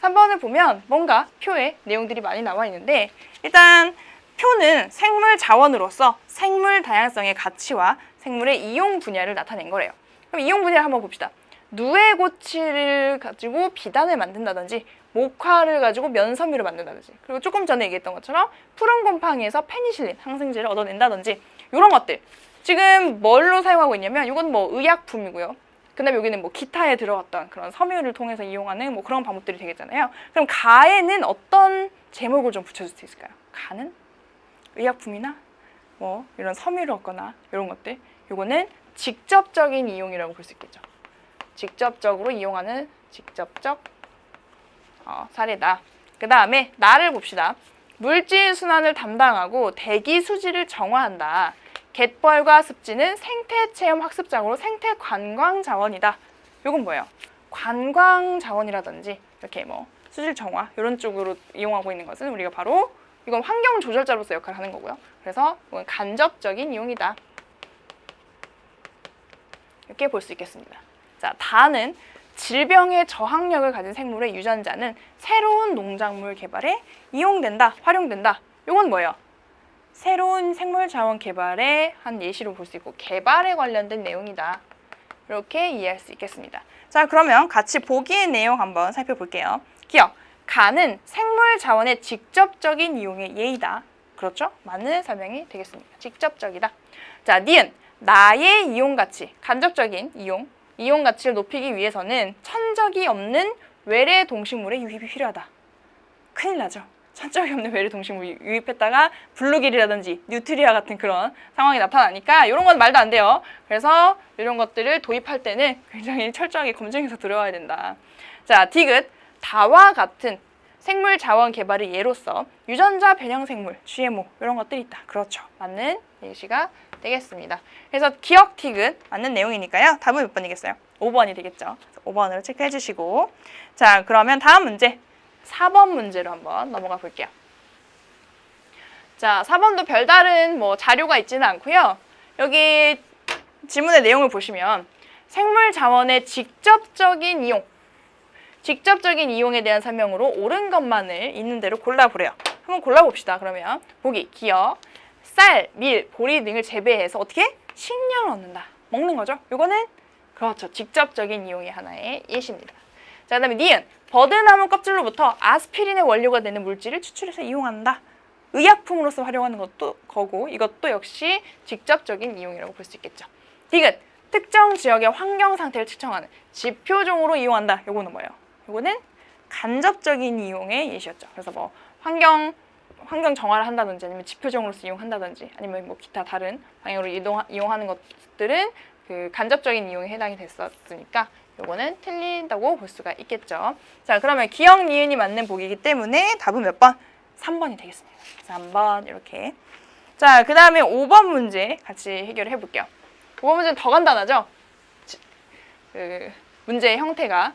3번을 보면 뭔가 표에 내용들이 많이 나와 있는데 일단 표는 생물 자원으로서 생물 다양성의 가치와 생물의 이용 분야를 나타낸 거래요. 그럼 이용 분야를 한번 봅시다. 누에고치를 가지고 비단을 만든다든지 목화를 가지고 면섬유를 만든다든지 그리고 조금 전에 얘기했던 것처럼 푸른 곰팡이에서 페니실린 항생제를 얻어낸다든지 이런 것들 지금 뭘로 사용하고 있냐면 이건 뭐 의약품이고요. 그다음에 여기는 뭐 기타에 들어갔던 그런 섬유를 통해서 이용하는 뭐 그런 방법들이 되겠잖아요. 그럼 가에는 어떤 제목을 좀 붙여줄 수 있을까요? 가는 의약품이나 뭐 이런 섬유를 얻거나 이런 것들 요거는 직접적인 이용이라고 볼 수 있겠죠. 직접적으로 이용하는 직접적 사례다. 그 다음에 나를 봅시다. 물질 순환을 담당하고 대기 수질을 정화한다. 갯벌과 습지는 생태체험 학습장으로 생태관광자원이다. 이건 뭐예요? 관광자원이라든지 이렇게 뭐 수질정화 이런 쪽으로 이용하고 있는 것은 우리가 바로 이건 환경조절자로서 역할을 하는 거고요. 그래서 이건 간접적인 이용이다. 이렇게 볼 수 있겠습니다. 자, 다는 질병의 저항력을 가진 생물의 유전자는 새로운 농작물 개발에 이용된다, 활용된다. 이건 뭐예요? 새로운 생물 자원 개발의 한 예시로 볼 수 있고 개발에 관련된 내용이다. 이렇게 이해할 수 있겠습니다. 자, 그러면 같이 보기의 내용 한번 살펴볼게요. 기억, 간은 생물 자원의 직접적인 이용의 예이다. 그렇죠? 맞는 설명이 되겠습니다. 직접적이다. 자, 니은, 나의 이용 가치, 간접적인 이용 가치를 높이기 위해서는 천적이 없는 외래 동식물의 유입이 필요하다. 큰일 나죠. 천적이 없는 외래 동식물 유입했다가 블루길이라든지 뉴트리아 같은 그런 상황이 나타나니까 이런 건 말도 안 돼요. 그래서 이런 것들을 도입할 때는 굉장히 철저하게 검증해서 들어와야 된다. 자, 디귿, 다와 같은 생물 자원 개발의 예로서 유전자 변형 생물, GMO 이런 것들이 있다. 그렇죠. 맞는 예시가 되겠습니다. 그래서 기억 티귿 맞는 내용이니까요. 답은 몇 번이겠어요? 5번이 되겠죠. 5번으로 체크해 주시고 자, 그러면 다음 문제 4번 문제로 한번 넘어가 볼게요. 자, 4번도 별다른 뭐 자료가 있지는 않고요. 여기 지문의 내용을 보시면 생물 자원의 직접적인 이용에 대한 설명으로 옳은 것만을 있는 대로 골라보래요. 한번 골라봅시다. 그러면 보기, 기억, 쌀, 밀, 보리 등을 재배해서 어떻게? 식량을 얻는다. 먹는 거죠. 이거는 그렇죠. 직접적인 이용의 하나의 예시입니다. 자, 그 다음에 니은, 버드나무 껍질로부터 아스피린의 원료가 되는 물질을 추출해서 이용한다. 의약품으로서 활용하는 것도 거고 이것도 역시 직접적인 이용이라고 볼 수 있겠죠. 디귿, 특정 지역의 환경 상태를 측정하는 지표종으로 이용한다. 요거는 뭐예요? 요거는 간접적인 이용의 예시였죠. 그래서 뭐 환경 정화를 한다든지 아니면 지표종으로서 이용한다든지 아니면 뭐 기타 다른 방향으로 이용하는 것들은 그 간접적인 이용에 해당이 됐었으니까 요거는 틀린다고 볼 수가 있겠죠. 자, 그러면 기억, 니은이 맞는 보기이기 때문에 답은 몇 번? 3번이 되겠습니다. 3번 이렇게. 자, 그 다음에 5번 문제 같이 해결을 해볼게요. 5번 문제는 더 간단하죠? 그 문제의 형태가.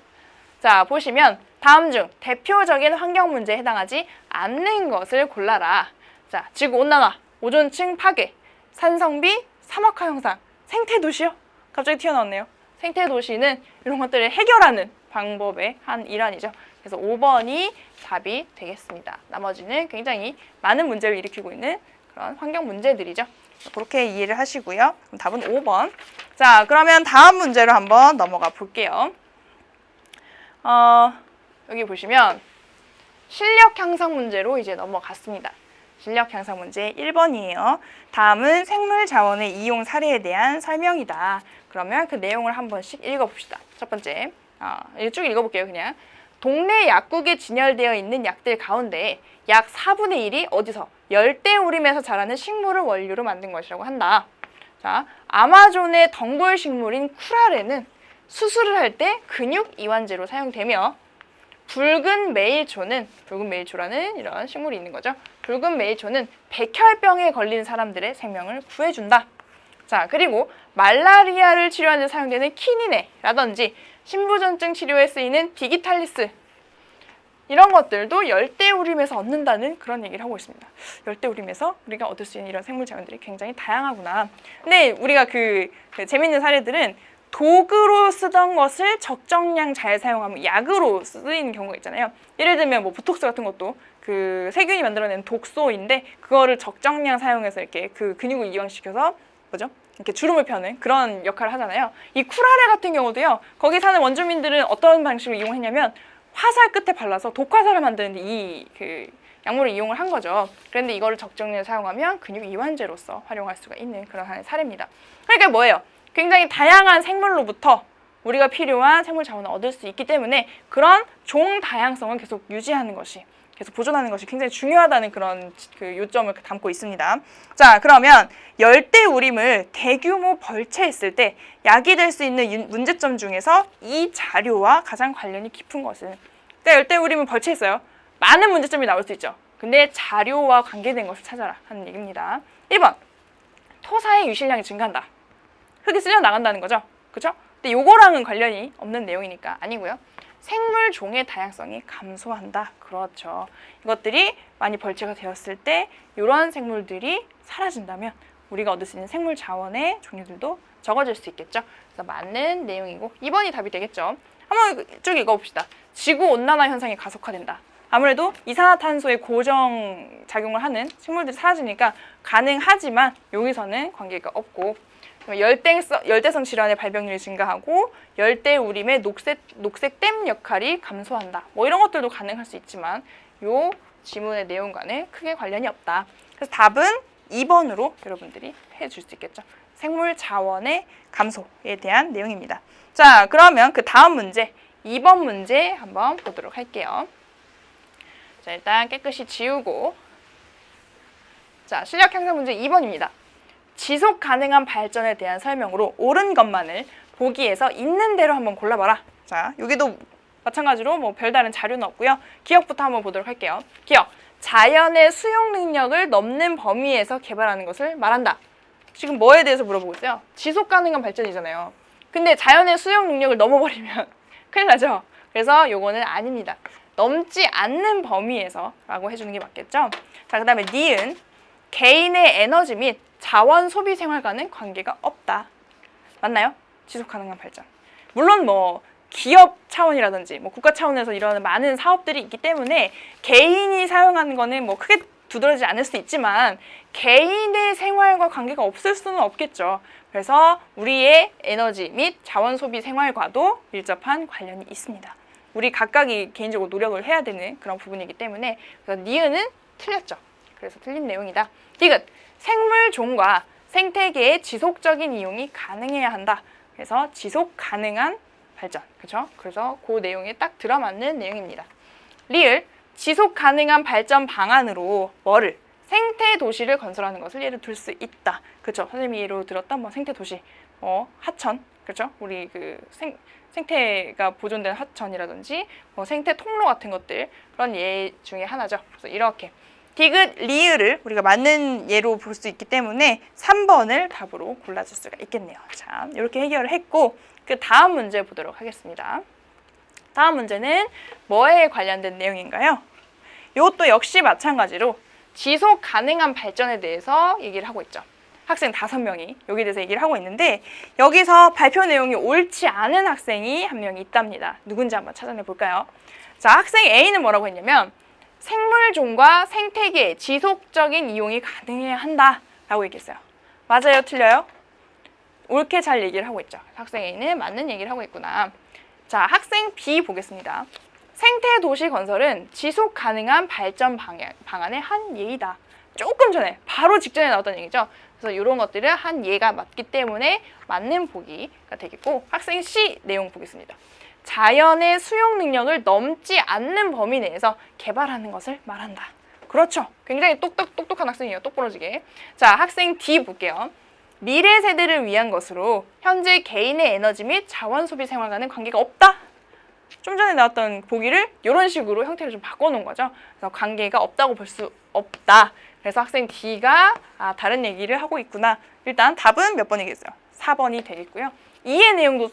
자, 보시면 다음 중 대표적인 환경 문제에 해당하지 않는 것을 골라라. 자, 지구온난화, 오존층 파괴, 산성비, 사막화 현상, 생태도시요? 갑자기 튀어나왔네요. 생태도시는 이런 것들을 해결하는 방법의 한 일환이죠. 그래서 5번이 답이 되겠습니다. 나머지는 굉장히 많은 문제를 일으키고 있는 그런 환경 문제들이죠. 그렇게 이해를 하시고요. 그럼 답은 5번. 자, 그러면 다음 문제로 한번 넘어가 볼게요. 여기 보시면 실력 향상 문제로 이제 넘어갔습니다. 실력 향상 문제 1번이에요. 다음은 생물 자원의 이용 사례에 대한 설명이다. 그러면 그 내용을 한 번씩 읽어봅시다. 첫 번째, 쭉 읽어볼게요. 그냥 동네 약국에 진열되어 있는 약들 가운데 약 4분의 1이 어디서? 열대우림에서 자라는 식물을 원료로 만든 것이라고 한다. 자, 아마존의 덩굴 식물인 쿠라레는 수술을 할 때 근육 이완제로 사용되며 붉은 메일초라는 이런 식물이 있는 거죠. 붉은 메일초는 백혈병에 걸린 사람들의 생명을 구해준다. 자, 그리고 말라리아를 치료하는 데 사용되는 키니네라든지 신부전증 치료에 쓰이는 디기탈리스 이런 것들도 열대우림에서 얻는다는 그런 얘기를 하고 있습니다. 열대우림에서 우리가 얻을 수 있는 이런 생물 자원들이 굉장히 다양하구나. 근데 우리가 그 재밌는 사례들은 도구로 쓰던 것을 적정량 잘 사용하면 약으로 쓰이는 경우가 있잖아요. 예를 들면 뭐 보톡스 같은 것도 그 세균이 만들어낸 독소인데 그거를 적정량 사용해서 이렇게 그 근육을 이완시켜서 이렇게 주름을 펴는 그런 역할을 하잖아요. 이 쿠라레 같은 경우도요. 거기 사는 원주민들은 어떤 방식으로 이용했냐면 화살 끝에 발라서 독화살을 만드는데 이 그 약물을 이용을 한 거죠. 그런데 이거를 적정량을 사용하면 근육 이완제로서 활용할 수가 있는 그런 하나의 사례입니다. 그러니까 뭐예요? 굉장히 다양한 생물로부터 우리가 필요한 생물 자원을 얻을 수 있기 때문에 그런 종 다양성을 계속 유지하는 것이, 계속 보존하는 것이 굉장히 중요하다는 그런 그 요점을 담고 있습니다. 자, 그러면 열대우림을 대규모 벌채했을 때 약이 될 수 있는 문제점 중에서 이 자료와 가장 관련이 깊은 것은, 그러니까 열대우림을 벌채했어요. 많은 문제점이 나올 수 있죠. 근데 자료와 관계된 것을 찾아라 하는 얘기입니다. 1번, 토사의 유실량이 증가한다. 흙이 쓸려 나간다는 거죠. 그렇죠? 근데 요거랑은 관련이 없는 내용이니까 아니고요. 생물 종의 다양성이 감소한다. 그렇죠. 이것들이 많이 벌채가 되었을 때 이런 생물들이 사라진다면 우리가 얻을 수 있는 생물 자원의 종류들도 적어질 수 있겠죠. 그래서 맞는 내용이고 2번이 답이 되겠죠. 한번 쭉 읽어봅시다. 지구온난화 현상이 가속화된다. 아무래도 이산화탄소의 고정 작용을 하는 식물들이 사라지니까 가능하지만 여기서는 관계가 없고 열대성 질환의 발병률이 증가하고 열대우림의 녹색댐 역할이 감소한다. 뭐 이런 것들도 가능할 수 있지만 요 지문의 내용과는 크게 관련이 없다. 그래서 답은 2번으로 여러분들이 해줄 수 있겠죠. 생물 자원의 감소에 대한 내용입니다. 자, 그러면 그 다음 문제 2번 문제 한번 보도록 할게요. 자, 일단 깨끗이 지우고 자, 실력 향상 문제 2번입니다. 지속 가능한 발전에 대한 설명으로 옳은 것만을 보기에서 있는 대로 한번 골라봐라. 자, 여기도 마찬가지로 뭐 별다른 자료는 없고요. 기억부터 한번 보도록 할게요. 기억. 자연의 수용 능력을 넘는 범위에서 개발하는 것을 말한다. 지금 뭐에 대해서 물어보고 있어요? 지속 가능한 발전이잖아요. 근데 자연의 수용 능력을 넘어버리면 큰일 나죠? 그래서 요거는 아닙니다. 넘지 않는 범위에서 라고 해주는 게 맞겠죠? 자, 그 다음에 니은. 개인의 에너지 및 자원 소비 생활과는 관계가 없다. 맞나요? 지속 가능한 발전. 물론 뭐 기업 차원이라든지 뭐 국가 차원에서 이런 많은 사업들이 있기 때문에 개인이 사용하는 거는 뭐 크게 두드러지지 않을 수도 있지만 개인의 생활과 관계가 없을 수는 없겠죠. 그래서 우리의 에너지 및 자원 소비 생활과도 밀접한 관련이 있습니다. 우리 각각이 개인적으로 노력을 해야 되는 그런 부분이기 때문에 그래서 니은은 틀렸죠. 그래서 틀린 내용이다. 디귿. 생물종과 생태계의 지속적인 이용이 가능해야 한다. 그래서 지속 가능한 발전. 그렇죠? 그래서 그 내용에 딱 들어맞는 내용입니다. 리을. 지속 가능한 발전 방안으로 뭐를? 생태 도시를 건설하는 것을 예로 들 수 있다. 그렇죠? 선생님이 예로 들었던 뭐 생태 도시, 하천, 그렇죠? 우리 그 생태가 보존된 하천이라든지 뭐 생태 통로 같은 것들 그런 예 중에 하나죠. 그래서 이렇게 디귿, 리을을 우리가 맞는 예로 볼 수 있기 때문에 3번을 답으로 골라줄 수가 있겠네요. 자, 이렇게 해결을 했고 그 다음 문제 보도록 하겠습니다. 다음 문제는 뭐에 관련된 내용인가요? 이것도 역시 마찬가지로 지속 가능한 발전에 대해서 얘기를 하고 있죠. 학생 5명이 여기에 대해서 얘기를 하고 있는데 여기서 발표 내용이 옳지 않은 학생이 한 명이 있답니다. 누군지 한번 찾아내 볼까요? 자, 학생 A는 뭐라고 했냐면 생물종과 생태계의 지속적인 이용이 가능해야 한다라고 얘기했어요. 맞아요? 틀려요? 옳게 잘 얘기를 하고 있죠. 학생 A는 맞는 얘기를 하고 있구나. 자, 학생 B 보겠습니다. 생태 도시 건설은 지속 가능한 발전 방안의 한 예이다. 조금 전에, 바로 직전에 나왔던 얘기죠. 그래서 이런 것들은 한 예가 맞기 때문에 맞는 보기가 되겠고 학생 C 내용 보겠습니다. 자연의 수용 능력을 넘지 않는 범위 내에서 개발하는 것을 말한다. 그렇죠. 굉장히 똑똑한 학생이에요. 똑부러지게. 자, 학생 D 볼게요. 미래 세대를 위한 것으로 현재 개인의 에너지 및 자원 소비 생활과는 관계가 없다. 좀 전에 나왔던 보기를 이런 식으로 형태를 좀 바꿔놓은 거죠. 그래서 관계가 없다고 볼 수 없다. 그래서 학생 D가 다른 얘기를 하고 있구나. 일단 답은 몇 번이겠어요? 4번이 되겠고요. 이의 내용도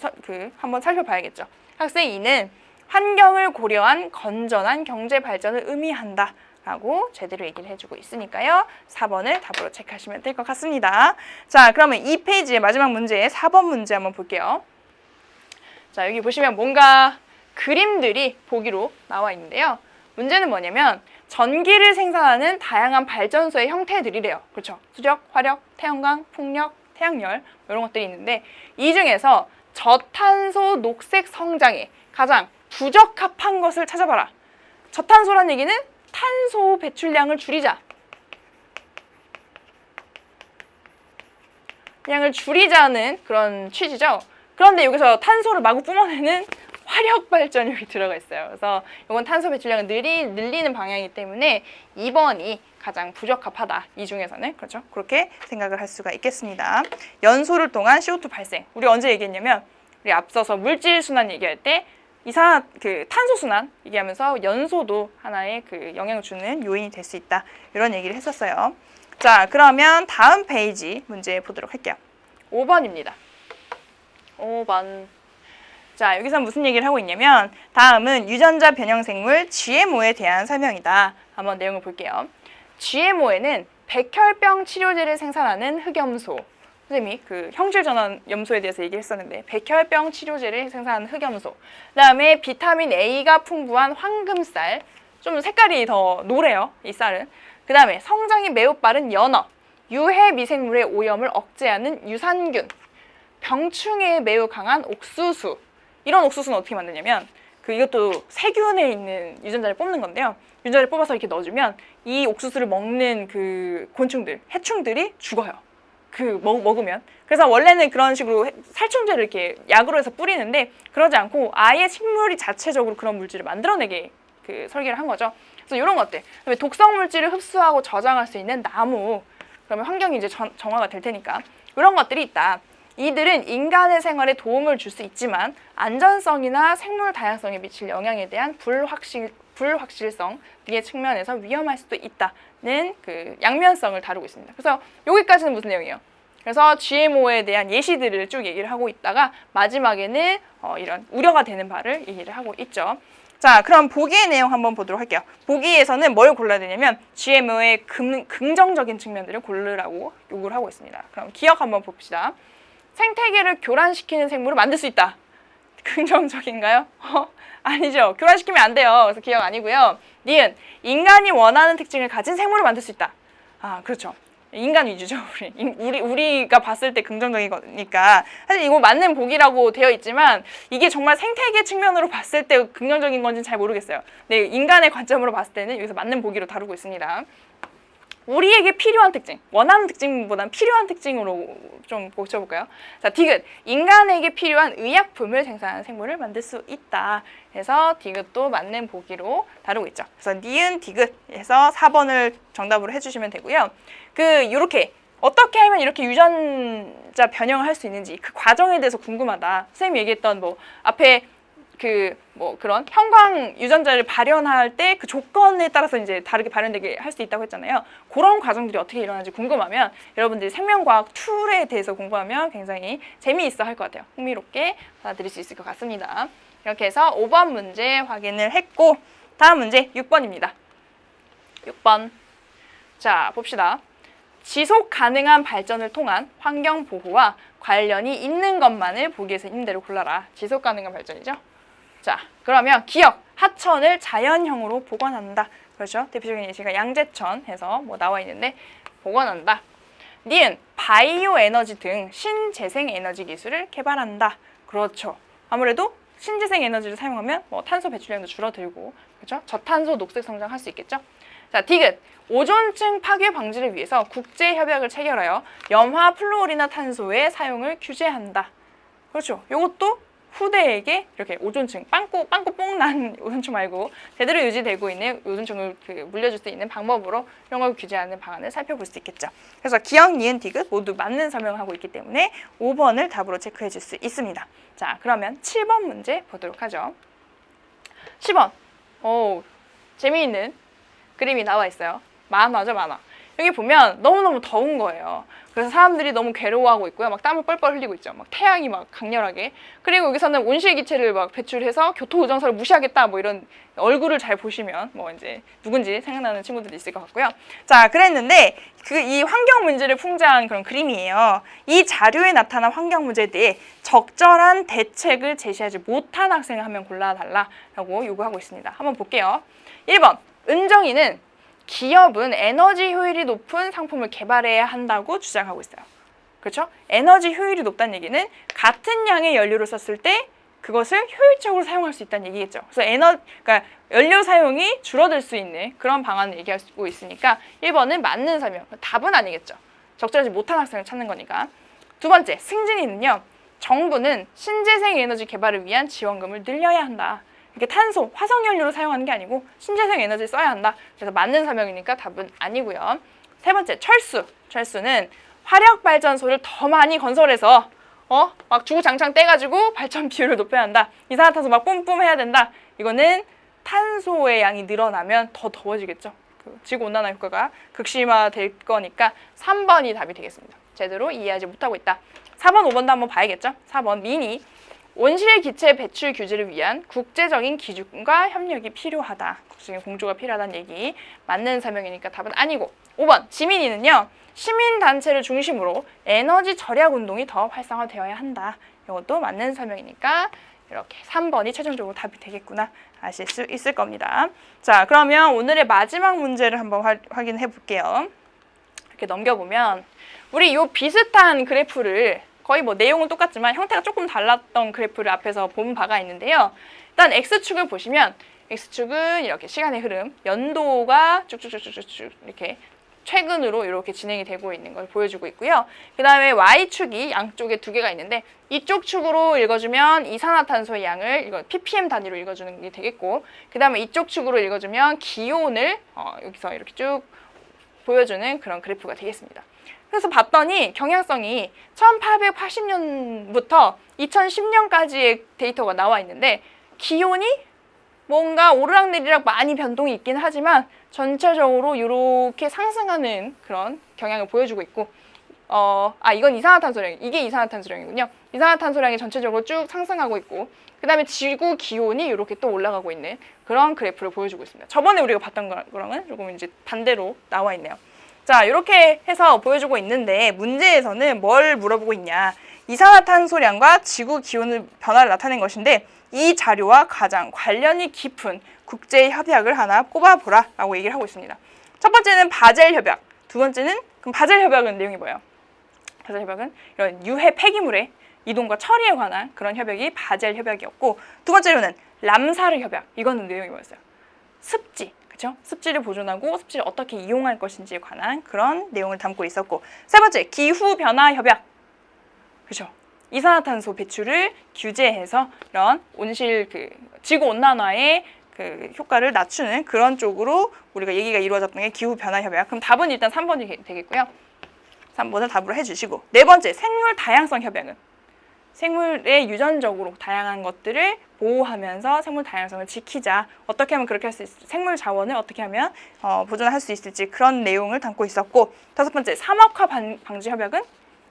한번 살펴봐야겠죠. 학생 E는 환경을 고려한 건전한 경제 발전을 의미한다 라고 제대로 얘기를 해주고 있으니까요. 4번을 답으로 체크하시면 될 것 같습니다. 자, 그러면 2페이지의 마지막 문제 4번 문제 한번 볼게요. 자, 여기 보시면 뭔가 그림들이 보기로 나와 있는데요. 문제는 뭐냐면 전기를 생산하는 다양한 발전소의 형태들이래요. 그렇죠? 수력, 화력, 태양광, 풍력, 태양열 이런 것들이 있는데 이 중에서 저탄소 녹색 성장에 가장 부적합한 것을 찾아봐라. 저탄소란 얘기는 탄소 배출량을 줄이자. 양을 줄이자는 그런 취지죠. 그런데 여기서 탄소를 마구 뿜어내는 화력 발전이 여기 들어가 있어요. 그래서 이건 탄소 배출량을 늘리는 방향이기 때문에 2번이 가장 부적합하다. 이 중에서는 그렇죠. 그렇게 생각을 할 수가 있겠습니다. 연소를 통한 CO2 발생. 우리 언제 얘기했냐면 우리 앞서서 물질 순환 얘기할 때 탄소 순환 얘기하면서 연소도 하나의 영향을 주는 요인이 될 수 있다. 이런 얘기를 했었어요. 자, 그러면 다음 페이지 문제 보도록 할게요. 5번입니다. 5번. 자, 여기서 무슨 얘기를 하고 있냐면 다음은 유전자 변형 생물 GMO에 대한 설명이다. 한번 내용을 볼게요. GMO에는 백혈병 치료제를 생산하는 흑염소. 선생님이 그 형질 전환 염소에 대해서 얘기했었는데 백혈병 치료제를 생산하는 흑염소. 그다음에 비타민 A가 풍부한 황금쌀. 좀 색깔이 더 노래요, 이 쌀은. 그다음에 성장이 매우 빠른 연어. 유해 미생물의 오염을 억제하는 유산균. 병충해에 매우 강한 옥수수. 이런 옥수수는 어떻게 만드냐면 이것도 세균에 있는 유전자를 뽑는 건데요. 유전자를 뽑아서 이렇게 넣어주면 이 옥수수를 먹는 그 곤충들, 해충들이 죽어요. 먹으면. 그래서 원래는 그런 식으로 살충제를 이렇게 약으로 해서 뿌리는데 그러지 않고 아예 식물이 자체적으로 그런 물질을 만들어내게 설계를 한 거죠. 그래서 이런 것들. 그다음에 독성 물질을 흡수하고 저장할 수 있는 나무. 그러면 환경이 이제 정화가 될 테니까. 이런 것들이 있다. 이들은 인간의 생활에 도움을 줄 수 있지만 안전성이나 생물 다양성에 미칠 영향에 대한 불확실성 등의 측면에서 위험할 수도 있다는 양면성을 다루고 있습니다. 그래서 여기까지는 무슨 내용이에요? 그래서 GMO에 대한 예시들을 쭉 얘기를 하고 있다가 마지막에는 이런 우려가 되는 바를 얘기를 하고 있죠. 자, 그럼 보기의 내용 한번 보도록 할게요. 보기에서는 뭘 골라야 되냐면 GMO의 긍정적인 측면들을 고르라고 요구를 하고 있습니다. 그럼 기억 한번 봅시다. 생태계를 교란시키는 생물을 만들 수 있다. 긍정적인가요? 아니죠. 교란시키면 안 돼요. 그래서 기억 아니고요. 니은 인간이 원하는 특징을 가진 생물을 만들 수 있다. 아, 그렇죠. 인간 위주죠. 우리가 봤을 때 긍정적인 거니까 사실 이거 맞는 보기라고 되어 있지만 이게 정말 생태계 측면으로 봤을 때 긍정적인 건지는 잘 모르겠어요. 네, 인간의 관점으로 봤을 때는 여기서 맞는 보기로 다루고 있습니다. 우리에게 필요한 특징, 원하는 특징보다는 필요한 특징으로 좀 고쳐볼까요? 자, 디귿, 인간에게 필요한 의약품을 생산하는 생물을 만들 수 있다. 그래서 디귿도 맞는 보기로 다루고 있죠. 그래서 니은 디귿에서 4번을 정답으로 해주시면 되고요. 요렇게 어떻게 하면 이렇게 유전자 변형을 할 수 있는지 그 과정에 대해서 궁금하다. 선생님이 얘기했던 앞에 그런 형광 유전자를 발현할 때 그 조건에 따라서 이제 다르게 발현되게 할 수 있다고 했잖아요. 그런 과정들이 어떻게 일어나는지 궁금하면 여러분들이 생명과학 툴에 대해서 공부하면 굉장히 재미있어 할 것 같아요. 흥미롭게 받아들일 수 있을 것 같습니다. 이렇게 해서 5번 문제 확인을 했고 다음 문제 6번입니다. 6번. 자, 봅시다. 지속 가능한 발전을 통한 환경 보호와 관련이 있는 것만을 보기에서 있는 대로 골라라. 지속 가능한 발전이죠. 자, 그러면 기억, 하천을 자연형으로 복원한다. 그렇죠? 대표적인 예시가 양재천 해서 나와 있는데 복원한다. 니은, 바이오 에너지 등 신재생 에너지 기술을 개발한다. 그렇죠. 아무래도 신재생 에너지를 사용하면 탄소 배출량도 줄어들고, 그렇죠? 저탄소 녹색 성장할 수 있겠죠? 자, 디귿, 오존층 파괴 방지를 위해서 국제 협약을 체결하여 염화 플루오리나 탄소의 사용을 규제한다. 그렇죠. 이것도 후대에게 이렇게 오존층, 빵꾸 뽕 난 오존층 말고 제대로 유지되고 있는 오존층을 물려줄 수 있는 방법으로 이런 걸 규제하는 방안을 살펴볼 수 있겠죠. 그래서 기억, 니은, 디귿 모두 맞는 설명을 하고 있기 때문에 5번을 답으로 체크해 줄 수 있습니다. 자, 그러면 7번 문제 보도록 하죠. 7번. 재미있는 그림이 나와 있어요. 만화죠, 만화. 여기 보면 너무너무 더운 거예요. 그래서 사람들이 너무 괴로워하고 있고요. 막 땀을 뻘뻘 흘리고 있죠. 막 태양이 막 강렬하게. 그리고 여기서는 온실기체를 막 배출해서 교토의정서를 무시하겠다. 이런 얼굴을 잘 보시면 이제 누군지 생각나는 친구들이 있을 것 같고요. 자, 그랬는데 이 환경 문제를 풍자한 그런 그림이에요. 이 자료에 나타난 환경 문제에 대해 적절한 대책을 제시하지 못한 학생을 한 명 골라달라라고 요구하고 있습니다. 한번 볼게요. 1번, 은정이는 기업은 에너지 효율이 높은 상품을 개발해야 한다고 주장하고 있어요. 그렇죠? 에너지 효율이 높다는 얘기는 같은 양의 연료를 썼을 때 그것을 효율적으로 사용할 수 있다는 얘기겠죠. 그래서 그러니까 연료 사용이 줄어들 수 있는 그런 방안을 얘기하고 있으니까 1번은 맞는 설명, 답은 아니겠죠. 적절하지 못한 학생을 찾는 거니까. 두 번째, 승진이는요. 정부는 신재생 에너지 개발을 위한 지원금을 늘려야 한다. 이렇게 탄소, 화석연료로 사용하는 게 아니고 신재생 에너지를 써야 한다. 그래서 맞는 설명이니까 답은 아니고요. 세 번째, 철수. 철수는 화력발전소를 더 많이 건설해서 막 주구장창 떼가지고 발전 비율을 높여야 한다. 이산화탄소 막 뿜뿜 해야 된다. 이거는 탄소의 양이 늘어나면 더 더워지겠죠. 그 지구온난화 효과가 극심화될 거니까 3번이 답이 되겠습니다. 제대로 이해하지 못하고 있다. 4번, 5번도 한번 봐야겠죠. 4번 미니. 온실 기체 배출 규제를 위한 국제적인 기준과 협력이 필요하다. 국제적인 공조가 필요하다는 얘기. 맞는 설명이니까 답은 아니고. 5번 지민이는요. 시민단체를 중심으로 에너지 절약 운동이 더 활성화되어야 한다. 이것도 맞는 설명이니까 이렇게 3번이 최종적으로 답이 되겠구나 아실 수 있을 겁니다. 자, 그러면 오늘의 마지막 문제를 한번 확인해 볼게요. 이렇게 넘겨보면 우리 요 비슷한 그래프를 거의 뭐 내용은 똑같지만 형태가 조금 달랐던 그래프를 앞에서 본 바가 있는데요. 일단 X축을 보시면 X축은 이렇게 시간의 흐름, 연도가 쭉쭉쭉쭉쭉 이렇게 최근으로 이렇게 진행이 되고 있는 걸 보여주고 있고요. 그 다음에 Y축이 양쪽에 두 개가 있는데 이쪽 축으로 읽어주면 이산화탄소의 양을 이거 ppm 단위로 읽어주는 게 되겠고 그 다음에 이쪽 축으로 읽어주면 기온을 여기서 이렇게 쭉 보여주는 그런 그래프가 되겠습니다. 그래서 봤더니 경향성이 1880년부터 2010년까지의 데이터가 나와 있는데 기온이 뭔가 오르락내리락 많이 변동이 있긴 하지만 전체적으로 이렇게 상승하는 그런 경향을 보여주고 있고 이건 이산화탄소량, 이게 이산화탄소량이군요. 이산화탄소량이 전체적으로 쭉 상승하고 있고 그 다음에 지구 기온이 이렇게 또 올라가고 있는 그런 그래프를 보여주고 있습니다. 저번에 우리가 봤던 거랑은 조금 이제 반대로 나와 있네요. 자, 이렇게 해서 보여주고 있는데 문제에서는 뭘 물어보고 있냐. 이산화탄소량과 지구 기온의 변화를 나타낸 것인데 이 자료와 가장 관련이 깊은 국제 협약을 하나 꼽아보라 라고 얘기를 하고 있습니다. 첫 번째는 바젤 협약, 두 번째는 그럼 바젤 협약은 내용이 뭐예요? 바젤 협약은 이런 유해 폐기물의 이동과 처리에 관한 그런 협약이 바젤 협약이었고 두 번째로는 람사르 협약, 이거는 내용이 뭐였어요? 습지, 그렇죠? 습지를 보존하고 습지를 어떻게 이용할 것인지에 관한 그런 내용을 담고 있었고 세 번째 기후 변화 협약, 그렇죠? 이산화탄소 배출을 규제해서 이런 온실 지구 온난화의 그 효과를 낮추는 그런 쪽으로 우리가 얘기가 이루어졌던 게 기후 변화 협약. 그럼 답은 일단 3번이 되겠고요. 3번을 답으로 해주시고 네 번째 생물 다양성 협약은 생물의 유전적으로 다양한 것들을 보호하면서 생물 다양성을 지키자. 어떻게 하면 그렇게 할 수 있을지, 생물 자원을 어떻게 하면 보존할 수 있을지 그런 내용을 담고 있었고 다섯 번째 사막화 방지 협약은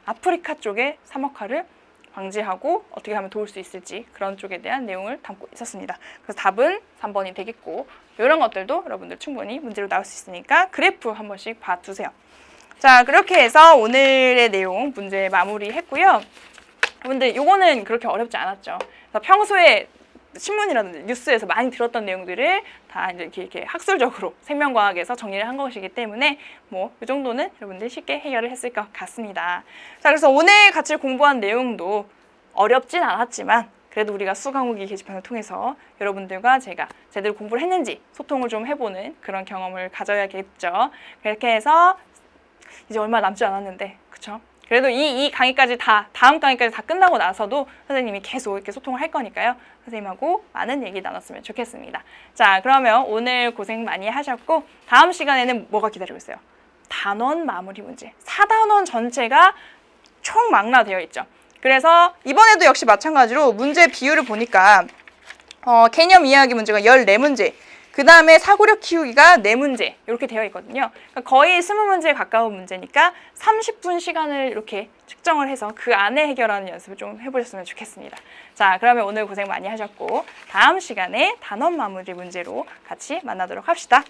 아프리카 쪽의 사막화를 방지하고 어떻게 하면 도울 수 있을지 그런 쪽에 대한 내용을 담고 있었습니다. 그래서 답은 3번이 되겠고 이런 것들도 여러분들 충분히 문제로 나올 수 있으니까 그래프 한 번씩 봐두세요. 자, 그렇게 해서 오늘의 내용 문제 마무리했고요. 여러분들 이거는 그렇게 어렵지 않았죠. 그래서 평소에 신문이라든지 뉴스에서 많이 들었던 내용들을 다 이렇게 학술적으로 생명과학에서 정리를 한 것이기 때문에 뭐 이 정도는 여러분들이 쉽게 해결을 했을 것 같습니다. 자, 그래서 오늘 같이 공부한 내용도 어렵진 않았지만 그래도 우리가 수강후기 게시판을 통해서 여러분들과 제가 제대로 공부를 했는지 소통을 좀 해보는 그런 경험을 가져야겠죠. 그렇게 해서 이제 얼마 남지 않았는데, 그쵸? 그래도 이 강의까지 다음 강의까지 다 끝나고 나서도 선생님이 계속 이렇게 소통을 할 거니까요. 선생님하고 많은 얘기 나눴으면 좋겠습니다. 자, 그러면 오늘 고생 많이 하셨고 다음 시간에는 뭐가 기다리고 있어요? 단원 마무리 문제. 4단원 전체가 총 망라되어 있죠. 그래서 이번에도 역시 마찬가지로 문제 비율을 보니까 개념 이해하기 문제가 14문제, 그 다음에 사고력 키우기가 4문제 이렇게 되어 있거든요. 그러니까 거의 20문제에 가까운 문제니까 30분 시간을 이렇게 측정을 해서 그 안에 해결하는 연습을 좀 해보셨으면 좋겠습니다. 자, 그러면 오늘 고생 많이 하셨고 다음 시간에 단원 마무리 문제로 같이 만나도록 합시다.